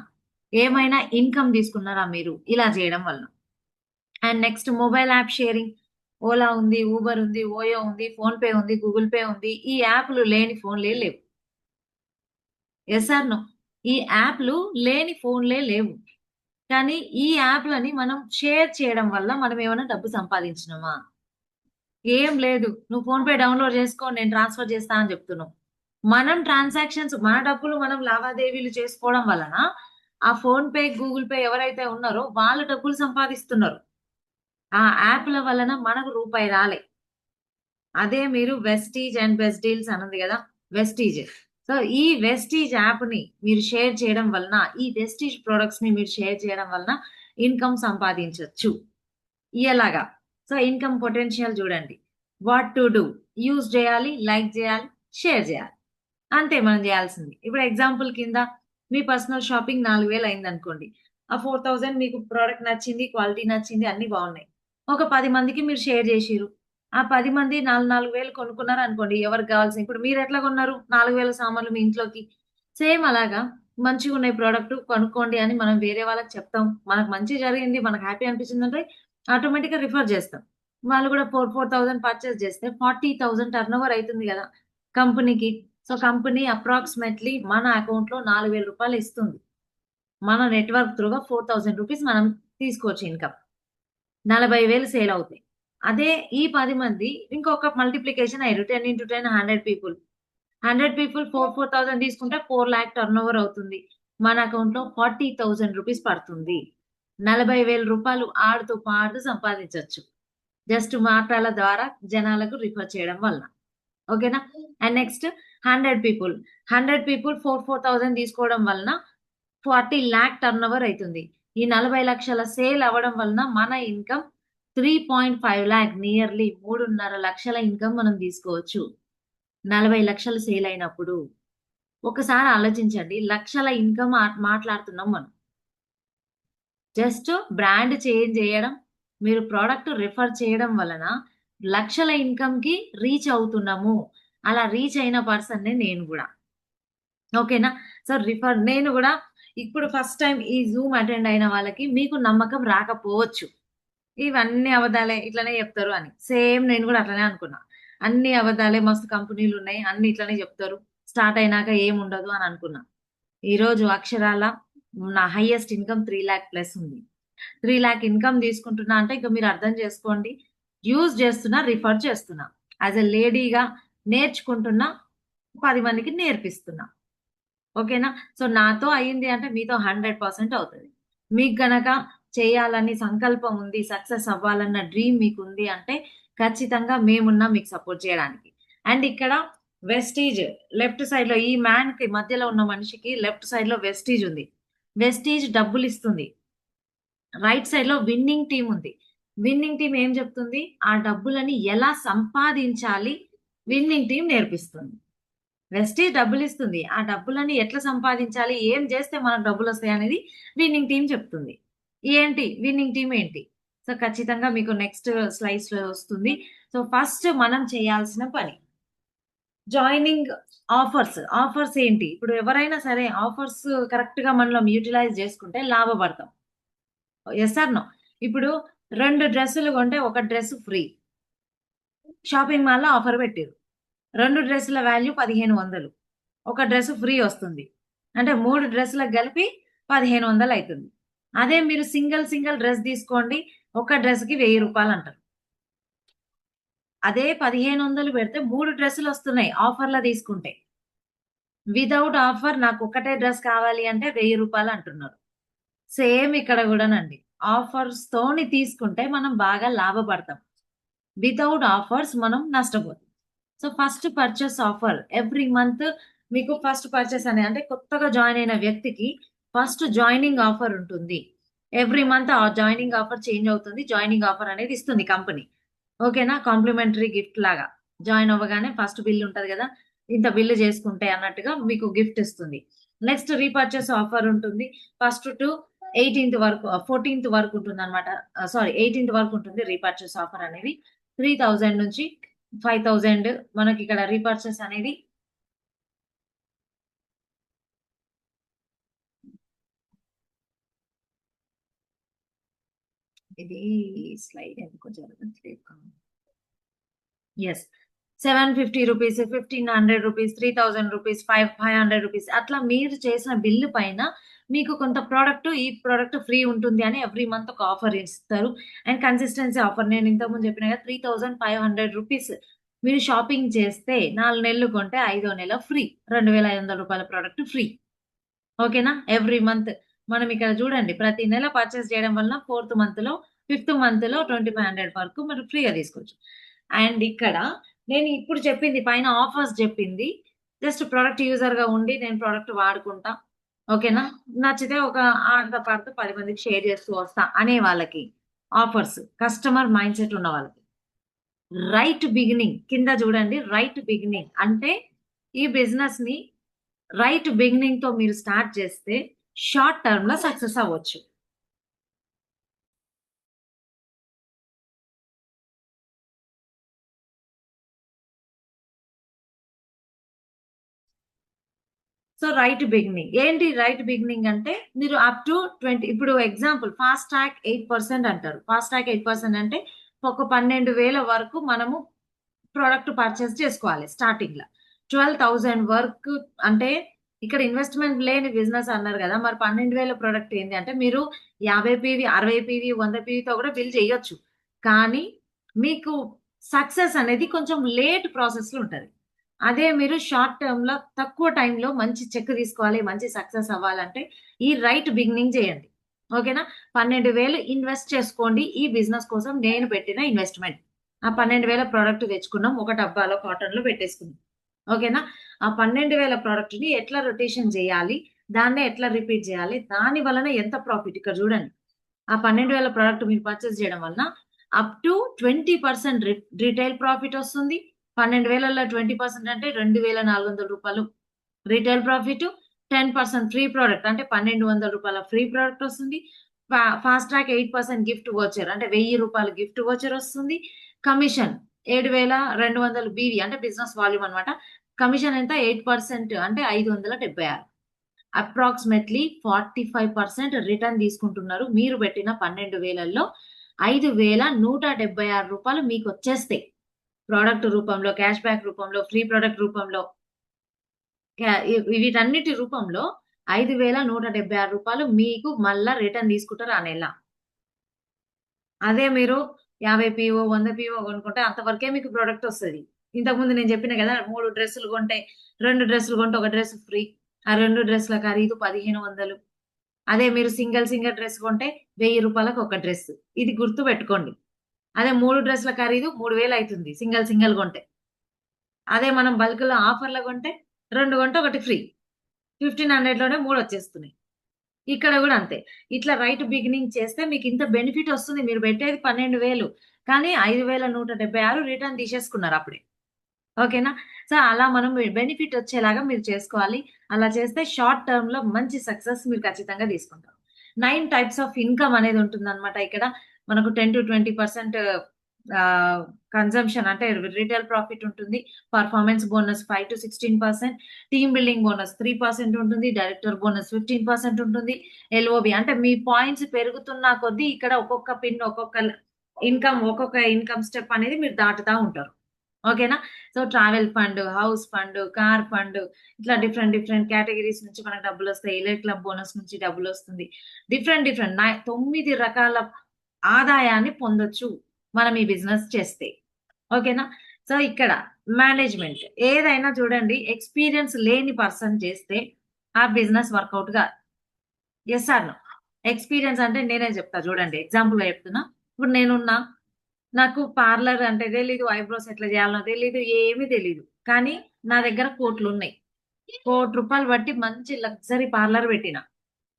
ఏమైనా ఇన్‌కమ్ తీసుకున్నారా మీరు? ఇలా చేయడం వలన. And next mobile app sharing. Ola ఉంది, ఊబర్ ఉంది, ఓయో ఉంది, ఫోన్‌పే ఉంది, గూగుల్ పే ఉంది. ఈ యాప్‌లు లేని ఫోన్‌లే లేవు. Yes or no? ఈ యాప్‌లు లేని ఫోన్‌లే లేవు. కానీ ఈ యాప్‌లని మనం షేర్ చేయడం వల్ల మనం ఏమైనా డబ్బు సంపాదించినామా? ఏం లేదు. నువ్వు ఫోన్‌పే డౌన్‌లోడ్ చేసుకో నేను ట్రాన్స్‌ఫర్ చేస్తా అని చెప్తున్నావు. మన డబ్బులు మనం లావాదేవీలు చేసుకోవడం వలన ఆ ఫోన్‌పే, గూగుల్ పే ఎవరైతే ఉన్నారో వాళ్ళు డబ్బులు సంపాదిస్తున్నారు. ఆ యాప్‌ల వలన మనకు రూపాయి రాలే. అదే మీరు వెస్టీజ్ అండ్ బెస్ట్ డీల్స్ అనుంది గదా! వెస్టీజ్. సో, ఈ వెస్టీజ్ యాప్‌ని మీరు షేర్ చేయడం వలన, ఈ వెస్టీజ్ ప్రొడక్ట్స్‌ని మీరు షేర్ చేయడం వలన ఇన్‌కమ్ సంపాదించొచ్చు. ఎలాగా? సో, ఇన్‌కమ్ పొటెన్షియల్ జూడండి. What to do? యూజ్ జేయాలి, లైక్ జేయాలి, షేర్ జేయాలి. అంతే మనం జేయాల్సింది. ఇప్పుడు ఎగ్జాంపుల్ కింద మీ పర్సనల్ షాపింగ్ 4,000 అయిందనుకోండి. ఆ 4,000 మీకు ప్రొడక్ట్ నచ్చింది, క్వాలిటీ నచ్చింది అన్నీ బావున్నాయి. ఒక 10 మందికి మీరు షేర్ జేషిర్రు. ఆ 10 మంది 4,000 కొనుక్కున్నారనుకోండి. ఎవరికి గావాల్సినయి ఇప్పుడు మీరెట్లా గొన్నారు? 4,000 సామాన్లు మీ ఇంట్లోకి. సేమ్ అలాగా మంచిగున్నాయి ప్రొడక్ట్ కొనుక్కోండి అని మనం వేరే వాళ్ళకి చెప్తాం. మనకు మంచి జరిగింది, మనకు హ్యాపీ అనిపించిందంటే ఆటోమేటిక్‌గా రిఫర్ జేస్తాం. వాళ్ళు గూడా 4,000 పర్చేస్ జేస్తే 40,000 టర్నోవర్ అయితుంది గదా! కంపెనీకి. సో, కంపెనీ అప్రాక్సిమేట్‌లీ మన అకౌంట్‌లో రూ. 4,000 ఇస్తుంది. మన నెట్‌వర్క్ త్రూగా రూ. 4,000 మనం తీసుకోవచ్చు ఇన్‌కమ్. 40,000 సేల్ అవుతాయి. అదే ఈ 10 మంది ఇంకొక మల్టిప్లికేషన్ అయ్యిర్రు. 10 × 10 100 పీపుల్. 100 పీపుల్ 4,000 తీసుకుంటే 4,00,000 టర్నోవర్ అవుతుంది. మన అకౌంట్‌లో రూ. 40,000 పడుతుంది. 40,000 ఆడుతూ పాడుతూ సంపాదించొచ్చు. జస్ట్ మాటల ద్వారా జనాలకు రిఫర్ చేయడం వల్ల. ఓకేనా? And next 100 people. 100 పీపుల్ 4,000 తీసుకోవడం వలన 40,00,000 టర్నోవర్ అయితుంది. ఈ 40,00,000 సేల్ అవ్వడం వలన మన ఇన్‌కమ్ 3,5,00,000 నియర్లీ 3,50,000 ఇన్‌కమ్ మనం తీసుకోవచ్చు. 40,00,000 సేల్ అయినప్పుడు. ఒకసారి ఆలోచించండి. లక్షల ఇన్‌కమ్ మాట్లాడుతున్నాం మనం. జస్ట్ బ్రాండ్ చేంజ్ చేయడం, మీరు ప్రొడక్ట్ రిఫర్ చేయడం వలన లక్షల ఇన్‌కమ్‌కి రీచ్ అవుతున్నాము. అలా రీచ్ అయిన పర్సన్‌నే నేను గూడా. ఓకేనా? సో, నేను గూడా ఇప్పుడు ఫస్ట్ టైమ్ ఈ జూమ్ అటెండ్ అయిన వాళ్ళకి మీకు నమ్మకం రాకపోవచ్చు. ఇవన్నీ అబద్దాలే ఇట్లనే చెప్తారు అని. సేమ్ నేను గూడా అట్లనే అనుకున్నా. అన్ని అబద్దాలే మస్తు కంపెనీలున్నాయి. అన్ని ఇట్లనే చెప్తారు. స్టార్ట్ అయినాక ఏముండదు అని అనుకున్నా. ఈరోజు అక్షరాల నా హైయెస్ట్ ఇన్‌కమ్ 3,00,000 ప్లస్ ఉంది. 3,00,000 ఇన్‌కమ్ తీసుకుంటున్నా అంటే ఇక మీరు అర్థం చేసుకోండి. యూజ్ చేస్తున్నా, రిఫర్ చేస్తున్నా. యాస్ ఎ లేడీగా నేర్చుకుంటున్నా, 10 మందికి నేర్పిస్తున్నా. ఓకేనా? సో, నాతో అయింది అంటే మీతో 100% అవుతది. మీకు గనక చేయాలని సంకల్పం ఉంది, సక్సెస్ అవ్వాలన్న డ్రీమ్ మీకుంది అంటే ఖచ్చితంగా మేమున్నాం మీకు సపోర్ట్ చేయడానికి. అండ్ ఇక్కడ వెస్టీజ్ లెఫ్ట్ సైడ్‌లో ఈ మ్యాన్‌కి మధ్యలో ఉన్న మనిషికి లెఫ్ట్ సైడ్‌లో వెస్టీజ్ ఉంది. వెస్టీజ్ డబ్బులిస్తుంది. రైట్ సైడ్‌లో విన్నింగ్ టీమ్ ఉంది. విన్నింగ్ టీమ్ ఏం చెప్తుంది? ఆ డబ్బులని ఎలా సంపాదించాలి విన్నింగ్ టీమ్ నేర్పిస్తుంది. వెస్టీజ్ డబ్బులిస్తుంది. ఆ డబ్బులని ఎట్లా సంపాదించాలి? ఏం చేస్తే మనకు డబ్బులొస్తాయనేది విన్నింగ్ టీమ్ చెప్తుంది. ఏంటి? విన్నింగ్ టీమ్ ఏంటి? సో, ఖచ్చితంగా మీకు నెక్స్ట్ స్లైడ్స్‌లో వస్తుంది. సో, ఫస్ట్ మనం చేయాల్సిన పని జాయినింగ్ ఆఫర్స్. ఆఫర్స్ ఏంటి? ఇప్పుడు ఎవరైనా సరే ఆఫర్స్ కరెక్ట్‌గా మనం యుటిలైజ్ చేసుకుంటే లాభపడతాం. Yes or no? ఇప్పుడు 2 డ్రెస్సులు కొంటే ఒక డ్రెస్ ఫ్రీ. షాపింగ్ మాల్‌లో ఆఫర్ పెట్టిర్రు. 2 డ్రెస్సుల వాల్యూ 1,500. ఒక డ్రెస్ ఫ్రీ వస్తుంది. అంటే 3 డ్రెస్‌లకు కలిపి 1,500 అయితుంది. అదే మీరు సింగిల్ డ్రెస్ తీసుకోండి. ఒక డ్రెస్‌కి రూ. 1,000 అంటారు. అదే 1,500 పెడితే 3 డ్రెస్సులొస్తున్నాయి ఆఫర్‌లో తీసుకుంటే. వితౌట్ ఆఫర్ నాకు ఒక్కటే డ్రెస్ కావాలి అంటే రూ. 1,000 అంటున్నారు. సేమ్ ఇక్కడ గూడానండి. ఆఫర్స్‌తోని తీసుకుంటే మనం బాగా లాభపడతాం. వితౌట్ ఆఫర్స్ మనం నష్టపోతాం. So, first purchase offer every month మీకు ఫస్ట్ పర్చేస్ అంటే కొత్తగా జాయిన్ అయిన వ్యక్తికి ఫస్ట్ జాయినింగ్ ఆఫర్ ఉంటుంది. ఎవ్రీ మంత్ ఆ జాయినింగ్ ఆఫర్ చేంజ్ అవుతుంది. జాయినింగ్ ఆఫర్ అనేది ఇస్తుంది కంపెనీ. ఓకేనా? కాంప్లిమెంటరీ గిఫ్ట్ లాగా. జాయిన్ అవ్వగానే ఫస్ట్ బిల్ ఉంటది గదా! ఇంత బిల్ చేసుకుంటే అన్నట్టుగా మీకు గిఫ్ట్ ఇస్తుంది. నెక్స్ట్ రీపర్చేస్ ఆఫర్ ఉంటుంది. ఫస్ట్ టు 18థ్ వరకు 14థ్ వరకు ఉంటుందన్నమాట. సారీ 18థ్ వరకు ఉంటుంది రీపర్చేస్ ఆఫర్ అనేది. 3,000 నుంచి 5,000 మనకిక్కడ రీపర్చేస్ అనేది ఇది స్లైడ్ ఎందుకో జరగట్లేదు. Yes. 750 rupees, 1,500 rupees, 3,000 rupees, 500 rupees అట్లా మీరు చేసిన బిల్లు పైన మీకు కొంత ఈ ప్రొడక్ట్ ఫ్రీ ఉంటుంది అని ఎవ్రీ మంత్ ఒక ఆఫర్ ఇస్తారు. అండ్ కన్సిస్టెన్సీ ఆఫర్ నేను ఇంతకుముందు చెప్పిన కదా! 3,500 రూపీస్ మీరు షాపింగ్ చేస్తే 4 నెలలు కొంటే ఐదో నెల ఫ్రీ. రూ. 2,500 ప్రొడక్ట్ ఫ్రీ. ఓకేనా? Every month. మనం ఇక్కడ చూడండి ప్రతి నెల పర్చేస్ చేయడం వలన ఫోర్త్ మంత్‌లో, ఫిఫ్త్ మంత్‌లో 2,500 వరకు మీరు ఫ్రీగా తీసుకోవచ్చు. అండ్ ఇక్కడ నేను ఇప్పుడు చెప్పింది పైన ఆఫర్స్ చెప్పింది జస్ట్ ప్రొడక్ట్ యూజర్‌గా ఉండి నేను ప్రొడక్ట్ వాడుకుంటా. ఓకేనా? నచ్చితే ఒక ఆడతో పాడుతూ 10 మందికి షేర్ చేస్తూ వస్తా అనే వాళ్ళకి ఆఫర్స్. కస్టమర్ మైండ్‌సెట్ ఉన్న వాళ్ళకి. రైట్ బిగినింగ్ కింద చూడండి రైట్ బిగినింగ్ అంటే ఈ బిజినెస్‌ని రైట్ బిగినింగ్‌తో మీరు స్టార్ట్ చేస్తే షార్ట్ టర్మ్‌లో సక్సెస్ అవ్వచ్చు. So, right beginning. ఏంటి రైట్ బిగినింగ్ అంటే మీరు అప్ టు 20 ఇప్పుడు ఎగ్జాంపుల్ ఫాస్ట్ ట్రాక్ 8% అంటారు. ఫాస్ట్ ట్రాక్ 8% అంటే ఒక 12,000 వరకు మనము ప్రొడక్ట్ పర్చేస్ చేసుకోవాలి స్టార్టింగ్‌ల. 12,000 వరకు అంటే ఇక్కడ ఇన్వెస్ట్‌మెంట్ లేని బిజినెస్ అన్నారు గదా! మరి 12,000 ప్రొడక్ట్ ఏంది అంటే మీరు 50 పీవీ, 60 పీవీ, 100 పీవీతో కూడా బిల్ చేయొచ్చు. కానీ మీకు సక్సెస్ అనేది కొంచెం లేట్ ప్రాసెస్‌లో ఉంటది. అదే మీరు షార్ట్ టర్మ్‌లో తక్కువ టైంలో మంచి చెక్ తీసుకోవాలి, మంచి సక్సెస్ అవ్వాలంటే ఈ రైట్ బిగినింగ్ చేయండి. ఓకేనా? 12,000 ఇన్వెస్ట్ చేసుకోండి ఈ బిజినెస్ కోసం నేను పెట్టిన ఇన్వెస్ట్‌మెంట్. ఆ 12,000 ప్రొడక్ట్ తెచ్చుకున్నాం. ఒక డబ్బాలో కాటన్‌లో పెట్టేసుకున్నాం. ఓకేనా? ఆ 12,000 ప్రొడక్ట్‌ని ఎట్లా రొటేషన్ చేయాలి? దాన్నే ఎట్లా రిపీట్ చేయాలి? దాని వలన ఎంత ప్రాఫిట్ ఇక్కడ చూడండి. ఆ 12,000 ప్రొడక్ట్ మీరు పర్చేస్ చేయడం వలన అప్ టు 20% రిటైల్ ప్రాఫిట్ వస్తుంది. 12,000లో 20% అంటే రూ. 2,400 రిటైల్ ప్రాఫిట్. 10% ఫ్రీ ప్రొడక్ట్ అంటే రూ. 1,200 ఫ్రీ ప్రొడక్ట్ వస్తుంది. ఫాస్ట్ ట్రాక్ 8% గిఫ్ట్ వోచర్ అంటే రూ. 1,000 గిఫ్ట్ వోచర్ వస్తుంది. కమిషన్ 7,200 బీవీ అంటే బిజినెస్ వాల్యూమ్ అన్నమాట. కమిషన్ ఎంత? 8% అంటే 576. అప్రాక్సిమేట్‌లీ 45% రిటర్న్ తీసుకుంటున్నారు. మీరు పెట్టిన 12,000లో రూ. 5,176 మీకొచ్చేస్తాయి. ప్రొడక్ట్ రూపంలో, క్యాష్ బ్యాక్ రూపంలో, ఫ్రీ ప్రొడక్ట్ రూపంలో, వీటన్నిటి రూపంలో రూ. 5,176 మీకు మళ్ళా రిటర్న్ తీసుకుంటారు ఆ నెల. అదే మీరు 50 పీవో, 100 పీవో కొనుక్కుంటే అంతవరకే మీకు ప్రొడక్ట్ వస్తది. ఇంతకుముందు నేను చెప్పిన గదా! 3 డ్రెస్సులు కొంటే, 2 డ్రెస్సులు కొంటే ఒక డ్రెస్ ఫ్రీ. ఆ 2 డ్రెస్‌ల ఖరీదు 1,500. అదే మీరు సింగిల్ డ్రెస్ కొంటే రూ. 1,000కి ఒక డ్రెస్. ఇది గుర్తుపెట్టుకోండి. అదే 3 డ్రెస్‌ల ఖరీదు 3,000 అయితుంది సింగిల్ కొంటే. అదే మనం బల్క్‌లో ఆఫర్‌లో కొంటే 2 కొంటే ఒకటి ఫ్రీ. 1,500లోనే 3 వచ్చేస్తున్నాయి. ఇక్కడ గూడా అంతే. ఇట్లా రైట్ బిగినింగ్ చేస్తే మీకింత బెనిఫిట్ ఒస్తుంది. మీరు పెట్టేది 12,000 కానీ 5,176 రిటర్న్ తీసేసుకున్నారు అప్పుడే. ఓకేనా? సో, అలా మనం బెనిఫిట్ ఒచ్చేలాగా మీరు చేసుకోవాలి. అలా చేస్తే షార్ట్ టర్మ్‌లో మంచి సక్సెస్ మీరు ఖచ్చితంగా తీసుకుంటారు. 9 టైప్స్ ఆఫ్ ఇన్‌కమ్ అనేది ఉంటుందన్నమాట ఇక్కడ. మనకు 10-20% కన్జంప్షన్ అంటే రిటైల్ ప్రాఫిట్ ఉంటుంది. Performance bonus 5-16%, team building bonus 3% ఉంటుంది. డైరెక్టర్ బోనస్ 15% ఉంటుంది. ఎల్ఓబి అంటే మీ పాయింట్స్ పెరుగుతున్న కొద్దీ ఇక్కడ ఒక్కొక్క ఇన్‌కమ్ స్టెప్ అనేది మీరు దాటుతా ఉంటారు. ఓకేనా? So, travel fund, house fund, car fund ఇట్లా డిఫరెంట్ కేటగరీస్ నుంచి మనకు డబ్బులొస్తాయి. ఎలైట్ క్లబ్ బోనస్ నుంచి డబ్బులొస్తుంది. డిఫరెంట్ 9 రకాల ఆదాయాన్ని పొందొచ్చు మనం ఈ బిజినెస్ చేస్తే. ఓకేనా? సో, ఇక్కడ మేనేజ్‌మెంట్ ఏదైనా చూడండి ఎక్స్‌పీరియన్స్ లేని పర్సన్ చేస్తే ఆ బిజినెస్ వర్కౌట్ కాదు. Yes or no? ఎక్స్‌పీరియన్స్ అంటే నేనే చెప్తా చూడండి. ఎగ్జాంపుల్‌గా చెప్తున్నా. ఇప్పుడు నేనున్నా. నాకు పార్లర్ అంటే తెలీదు. ఐబ్రోస్ ఎట్లా చేయాలనో తెలీదు. ఏమీ తెలీదు. కానీ నా దగ్గర కోట్లున్నాయి. రూ. 1,00,00,000 బట్టి మంచి లగ్జరీ పార్లర్ పెట్టినా.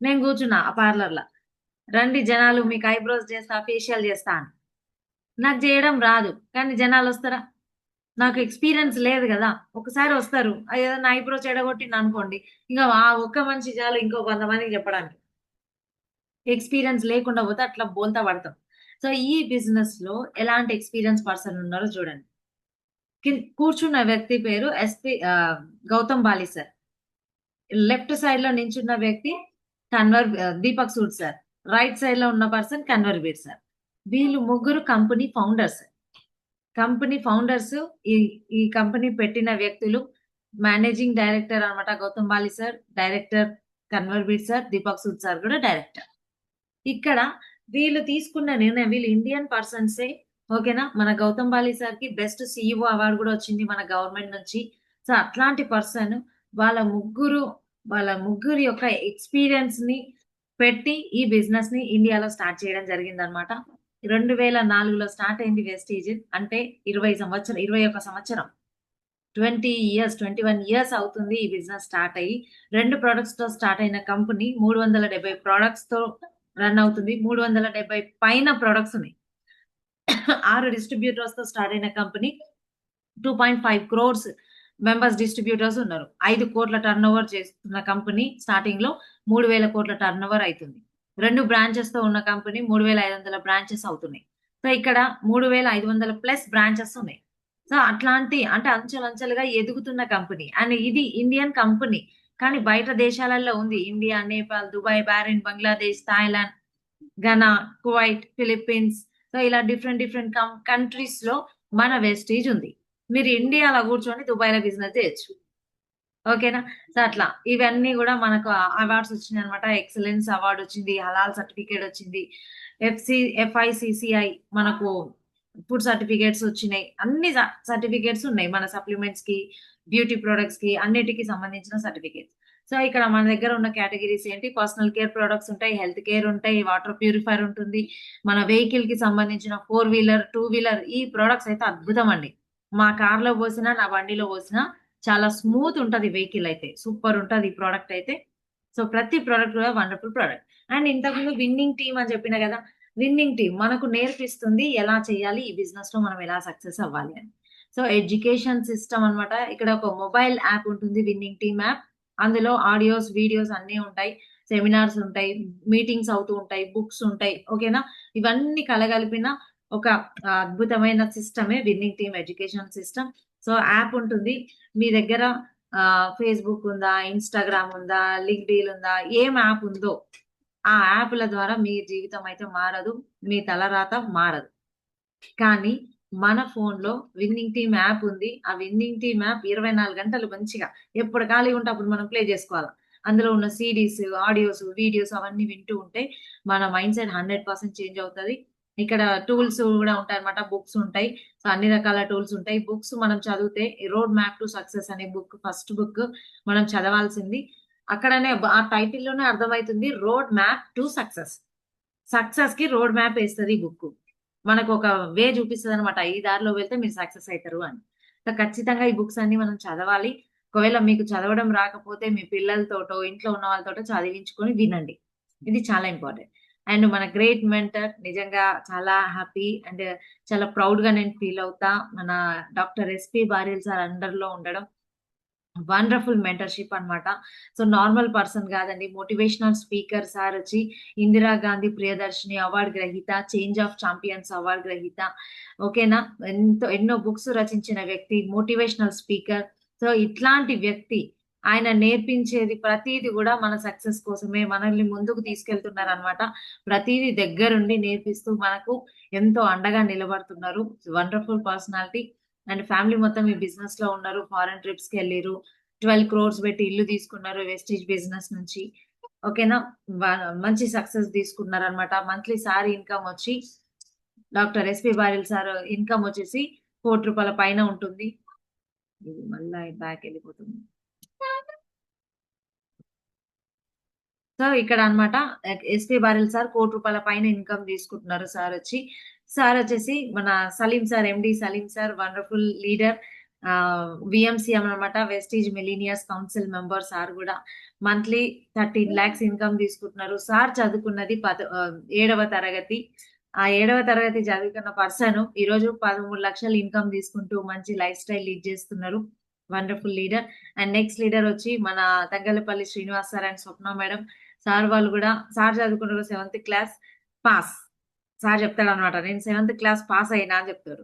నేను కూర్చున్నా ఆ పార్లర్‌ల. రండి జనాలు మీకు ఐబ్రోస్ చేస్తా, ఫేషియల్ చేస్తా అని. నాకు చేయడం రాదు. కానీ జనాలొస్తారా? నాకు ఎక్స్‌పీరియన్స్ లేదు గదా! ఒకసారి వస్తారు. ఏదన్నా ఐబ్రో చెడగొట్టిందనుకోండి, ఇంక ఆ ఒక్క మనిషి చాలు ఇంకో 100 మందికి చెప్పడానికి. ఎక్స్‌పీరియన్స్ లేకుండా పోతే అట్లా బోల్తా పడతాం. సో, ఈ బిజినెస్‌లో ఎలాంటి ఎక్స్‌పీరియన్స్ పర్సన్ ఉన్నారో చూడండి. కూర్చున్న వ్యక్తి పేరు గౌతమ్ బాలి సార్. లెఫ్ట్ సైడ్‌లో నించున్న వ్యక్తి దీపక్ సూద్ సార్. రైట్ సైడ్‌లో ఉన్న పర్సన్ కన్వర్‌బీర్ సార్. వీళ్ళు ముగ్గురు కంపెనీ ఫౌండర్స్. కంపెనీ ఫౌండర్స్ ఈ ఈ కంపెనీ పెట్టిన వ్యక్తులు. మేనేజింగ్ డైరెక్టర్ అన్నమాట Gautam Bali sir. Director Kanwarbir sir. Deepak Sood sir కూడా డైరెక్టర్. ఇక్కడ వీళ్ళు తీసుకున్న నిర్ణయం వీళ్ళు ఇండియన్ పర్సన్సే. ఓకేనా? మన గౌతమ్ బాలి సార్‌కి బెస్ట్ సీఈఓ అవార్డ్ గూడా వచ్చింది మన గవర్నమెంట్ నుంచి. సో, అట్లాంటి పర్సన్ వాళ్ళ ముగ్గురు వాళ్ళ ముగ్గురి యొక్క ఎక్స్‌పీరియన్స్‌ని పెట్టి ఈ బిజినెస్‌ని ఇండియాలో స్టార్ట్ చేయడం జరిగిందనమాట. 2004లో స్టార్ట్ అయింది వెస్టీజ్. అంటే 21 సంవత్సరం. 21 ఇయర్స్ అవుతుంది ఈ బిజినెస్ స్టార్ట్ అయ్యి. 2 ప్రొడక్ట్స్‌తో స్టార్ట్ అయిన కంపెనీ 370 ప్రొడక్ట్స్‌తో రన్ అవుతుంది. 370 పైన ప్రొడక్ట్స్ ఉన్నాయి. 6 డిస్ట్రిబ్యూటర్స్‌తో స్టార్ట్ అయిన కంపెనీ 2.5 క్రోర్స్ మెంబర్స్ డిస్ట్రిబ్యూటర్స్ ఉన్నారు. 5 కోట్ల టర్నోవర్ చేస్తున్న కంపెనీ స్టార్టింగ్‌లో 3,000 కోట్ల టర్నోవర్ అయితుంది. 2 బ్రాంచెస్‌తో ఉన్న కంపెనీ 3,500 బ్రాంచెస్ అవుతున్నాయి. సో, ఇక్కడ 3,500 ప్లస్ బ్రాంచెస్ ఉన్నాయి. సో, అట్లాంటి అంటే అంచెలంచెలుగా ఎదుగుతున్న కంపెనీ. అండ్ ఇది ఇండియన్ కంపెనీ. కానీ బయట దేశాలలో ఉంది. India, Nepal, Dubai, Bahrain, Bangladesh, Thailand, Ghana, Kuwait, Philippines so, ఇలా డిఫరెంట్ కంట్రీస్‌లో మన వెస్టీజ్ ఉంది. మీరు ఇండియాలో కూర్చొని దుబాయ్‌లో బిజినెస్ చేయొచ్చు. ఓకేనా? సో, అట్లా ఇవన్నీ గూడా మనకు అవార్డ్స్ వచ్చినాయన్నమాట. ఎక్సలెన్స్ అవార్డ్ వచ్చింది. హలాల్ సర్టిఫికేట్ వచ్చింది. ఎఫ్ఐసిసిఐ మనకు ఫుడ్ సర్టిఫికేట్స్ వచ్చినాయి. అన్ని సర్టిఫికేట్స్ ఉన్నాయి. మన సప్లిమెంట్స్‌కి, బ్యూటీ ప్రొడక్ట్స్‌కి అన్నిటికి సంబంధించిన సర్టిఫికేట్స్. సో ఇక్కడ మన దగ్గర ఉన్న కేటగిరీస్ ఏంటి, పర్సనల్ కేర్ ప్రొడక్ట్స్ ఉంటాయి, హెల్త్ కేర్ ఉంటాయి, వాటర్ ప్యూరిఫైర్ ఉంటుంది, మన వెహికల్ కి సంబంధించిన 4 వీలర్ 2 వీలర్ ఈ ప్రొడక్ట్స్ అయితే అద్భుతం అండి. మా కార్ లో పోసినా నా బండిలో పోసినా చాలా స్మూత్ ఉంటది వెహికల్ అయితే, సూపర్ ఉంటది ఈ ప్రోడక్ట్ అయితే. సో ప్రతి ప్రోడక్ట్ కూడా వండర్ఫుల్ ప్రోడక్ట్. అండ్ ఇంతకుముందు విన్నింగ్ టీమ్ అని చెప్పిన కదా, విన్నింగ్ టీమ్ మనకు నేర్పిస్తుంది ఎలా చేయాలి, ఈ బిజినెస్ లో మనం ఎలా సక్సెస్ అవ్వాలి అని. సో ఎడ్యుకేషన్ సిస్టమ్ అన్నమాట. ఇక్కడ ఒక మొబైల్ యాప్ ఉంటుంది, విన్నింగ్ టీమ్ యాప్. అందులో ఆడియోస్ వీడియోస్ అన్ని ఉంటాయి, సెమినార్స్ ఉంటాయి, మీటింగ్స్ అవుతూ ఉంటాయి, బుక్స్ ఉంటాయి. ఓకేనా, ఇవన్నీ కలగలిపిన ఒక అద్భుతమైన సిస్టమే winning team education system. So app ఉంటుంది మీ దగ్గర. ఫేస్బుక్ ఉందా, ఇన్స్టాగ్రామ్ ఉందా, లింక్డ్ఇన్ ఉందా, ఏం యాప్ ఉందో ఆ యాప్ల ద్వారా మీ జీవితం అయితే మారదు, మీ తలరాత మారదు. కానీ మన ఫోన్ లో విన్నింగ్ టీమ్ యాప్ ఉంది. ఆ విన్నింగ్ టీమ్ యాప్ 24 గంటలు మంచిగా ఎప్పుడు ఖాళీ ఉంటే అప్పుడు మనం ప్లే చేసుకోవాలి. అందులో ఉన్న సిడీస్, ఆడియోస్, వీడియోస్ అవన్నీ వింటూ ఉంటే మన మైండ్ సెట్ 100% చేంజ్ అవుతుంది. ఇక్కడ టూల్స్ కూడా ఉంటాయి అనమాట, బుక్స్ ఉంటాయి. సో అన్ని రకాల టూల్స్ ఉంటాయి. బుక్స్ మనం చదివితే రోడ్ మ్యాప్ టు సక్సెస్ అనే బుక్, ఫస్ట్ బుక్ మనం చదవాల్సింది. అక్కడనే ఆ టైటిల్ లోనే అర్థమవుతుంది, road map to success. Success కి రోడ్ మ్యాప్ వేస్తుంది ఈ బుక్. మనకు ఒక వే చూపిస్తుంది అనమాట, ఈ దారిలో వెళ్తే మీరు సక్సెస్ అవుతారు అని. సో ఖచ్చితంగా ఈ బుక్స్ అన్ని మనం చదవాలి. ఒకవేళ మీకు చదవడం రాకపోతే మీ పిల్లలతోటో ఇంట్లో ఉన్న వాళ్ళతోటో చదివించుకొని వినండి, ఇది చాలా ఇంపార్టెంట్. అండ్ మన గ్రేట్ మెంటర్, నిజంగా చాలా హ్యాపీ అండ్ చాలా ప్రౌడ్ గా నేను ఫీల్ అవుతా మన doctor SP Baril sir under లో ఉండడం. వండర్ఫుల్ మెంటర్షిప్ అన్నమాట. సో నార్మల్ పర్సన్ కాదండి, మోటివేషనల్ స్పీకర్ సార్ వచ్చి ఇందిరా గాంధీ ప్రియదర్శిని అవార్డు గ్రహీత, చేంజ్ ఆఫ్ ఛాంపియన్స్ అవార్డు గ్రహీత. ఓకేనా, ఎన్నో బుక్స్ రచించిన వ్యక్తి, మోటివేషనల్ స్పీకర్. సో ఇట్లాంటి వ్యక్తి, ఆయన నేర్పించేది ప్రతిది కూడా మన సక్సెస్ కోసమే, మనల్ని ముందుకు తీసుకెళ్తున్నారు అనమాట. ప్రతిదీ దగ్గరుండి నేర్పిస్తూ మనకు ఎంతో అండగా నిలబడుతున్నారు. Wonderful personality. అండ్ ఫ్యామిలీ మొత్తం ఈ బిజినెస్ లో ఉన్నారు, ఫారెన్ ట్రిప్స్ కి వెళ్ళిరు, 12 crores పెట్టి ఇల్లు తీసుకున్నారు వెస్టీజ్ బిజినెస్ నుంచి. ఓకేనా, మంచి సక్సెస్ తీసుకున్నారు అనమాట. మంత్లీ సార్ ఇన్కమ్ వచ్చి, doctor SP Baril sir income వచ్చేసి 1 కోటి రూపాయల పైన ఉంటుంది. ఇది మళ్ళీ బ్యాక్ వెళ్ళిపోతుంది. సో ఇక్కడ అన్నమాట, ఎస్పి బారిల్ సార్ 1 కోటి రూపాయల పైన ఇన్కమ్ తీసుకుంటున్నారు. సార్ వచ్చేసి మన Salim sir, MD Salim sir, wonderful leader, VMCM అనమాట, Vestige millionaires council member. Sir కూడా మంత్లీ 13 lakhs ఇన్కమ్ తీసుకుంటున్నారు. సార్ చదువుకున్నది 7వ తరగతి. ఆ 7వ తరగతి చదువుకున్న పర్సన్ ఈరోజు 13 లక్షలు ఇన్కమ్ తీసుకుంటూ మంచి లైఫ్ స్టైల్ లీడ్ చేస్తున్నారు. Wonderful leader. And next leader వచ్చి మన Thangallapalli Srinivas sir and Swapna madam. Sir వాళ్ళు కూడా, సార్ చదువుకున్నారు 7th క్లాస్ పాస్. సార్ చెప్తాడు అనమాట, నేను 7th క్లాస్ పాస్ అయినా అని చెప్తారు.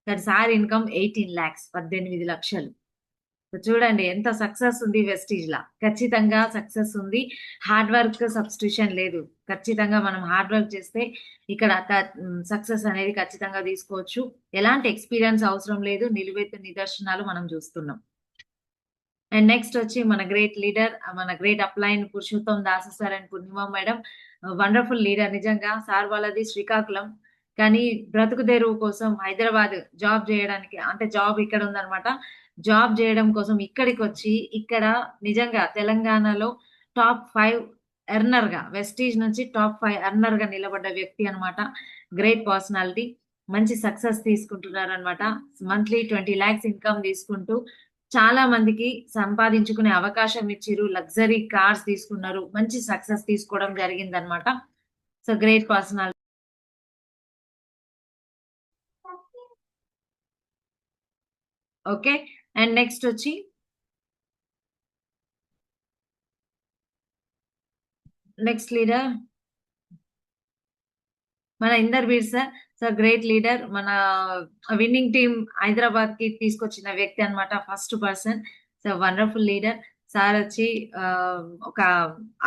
కానీ సార్ ఇన్కమ్ 18 lakhs, 18 లక్షలు. సో చూడండి ఎంత సక్సెస్ ఉంది వెస్టీజ్ లా. ఖచ్చితంగా సక్సెస్ ఉంది, హార్డ్ వర్క్ సబ్స్టిట్యూషన్ లేదు. ఖచ్చితంగా మనం హార్డ్ వర్క్ చేస్తే ఇక్కడ సక్సెస్ అనేది ఖచ్చితంగా తీసుకోవచ్చు. ఎలాంటి ఎక్స్పీరియన్స్ అవసరం లేదు, నిలువెత్తు నిదర్శనాలు మనం చూస్తున్నాం. అండ్ నెక్స్ట్ వచ్చి మన గ్రేట్ లీడర్, మన great upline Purushottam Das sir and Purnima madam. Wonderful leader నిజంగా. సార్ వాళ్ళది శ్రీకాకుళం, కానీ బ్రతుకు తెరువు కోసం హైదరాబాద్ జాబ్ చేయడానికి, అంటే జాబ్ ఇక్కడ ఉందన్నమాట, జాబ్ చేయడం కోసం ఇక్కడికి వచ్చి ఇక్కడ నిజంగా తెలంగాణలో టాప్ 5 ఎర్నర్ గా, వెస్టీజ్ నుంచి టాప్ 5 ఎర్నర్ గా నిలబడ్డ వ్యక్తి అన్నమాట. గ్రేట్ పర్సనాలిటీ, మంచి సక్సెస్ తీసుకుంటున్నారు అనమాట. మంత్లీ 20 lakhs ఇన్కమ్ తీసుకుంటూ చాలా మందికి సంపాదించుకునే అవకాశం ఇచ్చిరు, లగ్జరీ కార్స్ తీసుకున్నారు, మంచి సక్సెస్ తీసుకోవడం జరిగింది అనమాట. So great personality. Okay, and next వచ్చి నెక్స్ట్ లీడర్ మన ఇందర్ వీర్ సార్. సో గ్రేట్ లీడర్, మన విన్నింగ్ టీమ్ హైదరాబాద్ కి తీసుకొచ్చిన వ్యక్తి అన్నమాట, first person. So wonderful leader. Sir వచ్చి ఒక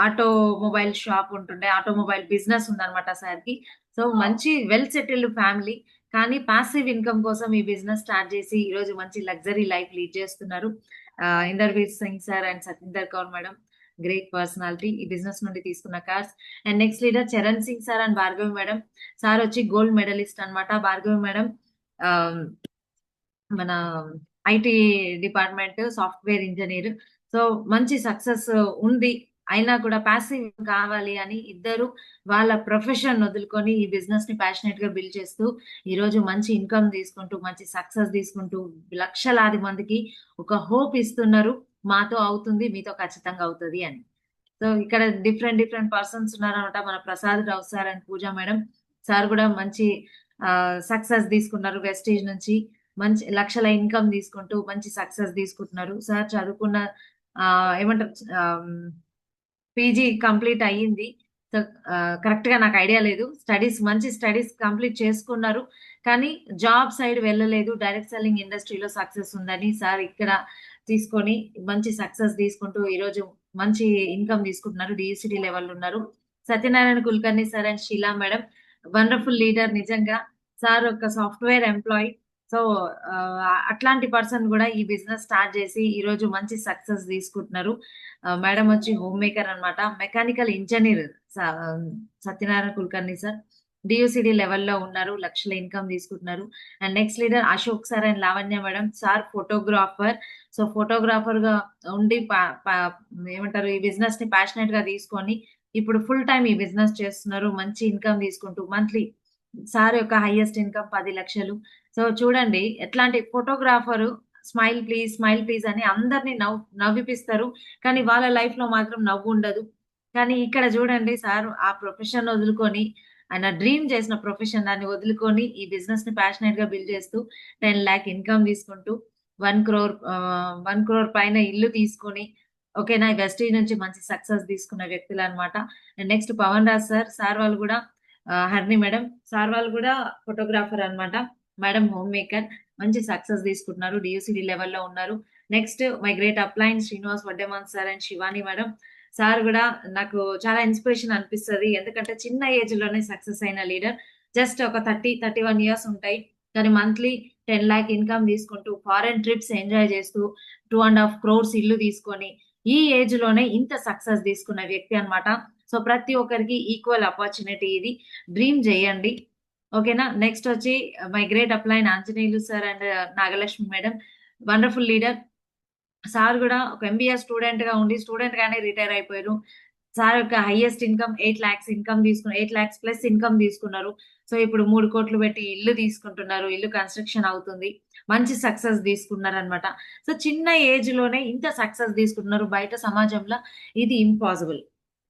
ఆటోమొబైల్ షాప్ ఉంటుండే, ఆటోమొబైల్ బిజినెస్ ఉందన్నమాట సార్ కి. సో మంచి వెల్ సెటిల్డ్ ఫ్యామిలీ, కానీ పాసివ్ ఇన్కమ్ కోసం ఈ బిజినెస్ స్టార్ట్ చేసి ఈ రోజు మంచి లగ్జరీ లైఫ్ లీడ్ చేస్తున్నారు. Inder Veer Singh sir and Satinder Kaur madam, great personality, ఈ బిజినెస్ నుండి తీసుకున్న cars. And next leader Charan Singh sir and Bhargavi madam. Sir వచ్చి గోల్డ్ మెడలిస్ట్ అన్నమాట. భార్గవి మేడం మన IT department software engineer. So మంచి సక్సెస్ ఉంది. అయినా కూడా ప్యాసివ్ కావాలి అని ఇద్దరు వాళ్ళ ప్రొఫెషన్ వదులుకొని ఈ బిజినెస్ ని ప్యాషనేట్ గా బిల్డ్ చేస్తూ ఈ రోజు మంచి ఇన్కమ్ తీసుకుంటూ మంచి సక్సెస్ తీసుకుంటూ లక్షలాది మందికి ఒక హోప్ ఇస్తున్నారు. మాతో అవుతుంది, మీతో ఖచ్చితంగా అవుతుంది అని. సో ఇక్కడ డిఫరెంట్ డిఫరెంట్ పర్సన్స్ ఉన్నారనమాట. మన Prasad Rao sir and Pooja madam sir కూడా మంచి సక్సెస్ తీసుకున్నారు. వెస్టీజ్ నుంచి మంచి లక్షల ఇన్కమ్ తీసుకుంటూ మంచి సక్సెస్ తీసుకుంటున్నారు. సార్ చదువుకున్న ఏమంటారు, పీజీ కంప్లీట్ అయ్యింది. సో కరెక్ట్ గా నాకు ఐడియా లేదు. స్టడీస్ మంచి స్టడీస్ కంప్లీట్ చేసుకున్నారు, కానీ జాబ్ సైడ్ వెళ్ళలేదు. డైరెక్ట్ సెల్లింగ్ ఇండస్ట్రీలో సక్సెస్ ఉందని సార్ ఇక్కడ తీసుకొని మంచి సక్సెస్ తీసుకుంటూ ఈ రోజు మంచి ఇన్కమ్ తీసుకుంటున్నారు. డిఎస్సిడి లెవెల్ ఉన్నారు. Satyanarayana Kulkarni sir and Sheela madam wonderful leader నిజంగా. సార్ ఒక సాఫ్ట్వేర్ ఎంప్లాయీ. సో అట్లాంటి పర్సన్ కూడా ఈ బిజినెస్ స్టార్ట్ చేసి ఈ రోజు మంచి సక్సెస్ తీసుకుంటున్నారు. మేడం వచ్చి హోమ్ మేకర్ అన్నమాట. Mechanical engineer Satyanarayana Kulkarni sir DUCD లెవెల్లో ఉన్నారు. లక్షల ఇన్కమ్ తీసుకుంటున్నారు. And next leader Ashok sir and Lavanya madam. Sir photographer. So photographer గా ఉండి ఏమంటారు, ఈ బిజినెస్ ని ప్యాషనేట్ గా తీసుకొని ఇప్పుడు ఫుల్ టైం ఈ బిజినెస్ చేస్తున్నారు. మంచి ఇన్కమ్ తీసుకుంటూ మంత్లీ సార్ యొక్క హైయెస్ట్ ఇన్కమ్ 10 లక్షలు. సో చూడండి ఎట్లాంటి ఫోటోగ్రాఫర్. స్మైల్ ప్లీజ్ అని అందరినీ నవ్విపిస్తారు, కానీ వాళ్ళ లైఫ్ లో మాత్రం నవ్వు ఉండదు. కానీ ఇక్కడ చూడండి సార్ ఆ ప్రొఫెషన్ వదులుకొని, ఆయన డ్రీమ్ చేసిన ప్రొఫెషన్ దాన్ని వదులుకొని ఈ బిజినెస్ ని ప్యాషనేట్ గా బిల్డ్ చేస్తూ 10 lakh ఇన్కమ్ తీసుకుంటూ 1 crore 1 crore పైన ఇల్లు తీసుకొని, ఓకేనా, వెస్టీజ్ నుంచి మంచి సక్సెస్ తీసుకున్న వ్యక్తులు అనమాట. And next Pavan Raj sir. Sir వాళ్ళు కూడా హర్ని మేడం సార్ వాళ్ళు కూడా ఫోటోగ్రాఫర్ అన్నమాట. Madam home maker. మంచి సక్సెస్ తీసుకుంటున్నారు. డియూసిడి లెవెల్లో ఉన్నారు. Next my great upline Srinivas Vaddeman sir and Shivani madam. Sir కూడా నాకు చాలా ఇన్స్పిరేషన్ అనిపిస్తుంది. ఎందుకంటే చిన్న ఏజ్ లోనే సక్సెస్ అయిన లీడర్. జస్ట్ ఒక 30-31 years ఉంటాయి, కానీ మంత్లీ 10 lakh ఇన్కమ్ తీసుకుంటూ ఫారెన్ ట్రిప్స్ ఎంజాయ్ చేస్తూ 2.5 crores ఇల్లు తీసుకొని ఈ ఏజ్ లోనే ఇంత సక్సెస్ తీసుకున్న వ్యక్తి అన్నమాట. సో ప్రతి ఒక్కరికి ఈక్వల్ ఆపర్చునిటీ ఇది. డ్రీమ్ చేయండి, ఓకేనా. నెక్స్ట్ వచ్చి my great upline Anjaneyulu sir and Nagalakshmi madam. Wonderful leader. Sir కూడా ఒక ఎంబీఏ స్టూడెంట్ గా ఉండి స్టూడెంట్ గానే రిటైర్ అయిపోయారు. సార్ యొక్క హైయెస్ట్ ఇన్కమ్ 8 lakhs ఇన్కమ్ తీసుకున్నారు. 8 lakhs ప్లస్ ఇన్కమ్ తీసుకున్నారు. సో ఇప్పుడు 3 కోట్లు పెట్టి ఇల్లు తీసుకుంటున్నారు. ఇల్లు కన్స్ట్రక్షన్ అవుతుంది. మంచి సక్సెస్ తీసుకున్నారు అనమాట. సో చిన్న ఏజ్ లోనే ఇంత సక్సెస్ తీసుకుంటున్నారు. బయట సమాజంలో ఇది ఇంపాసిబుల్,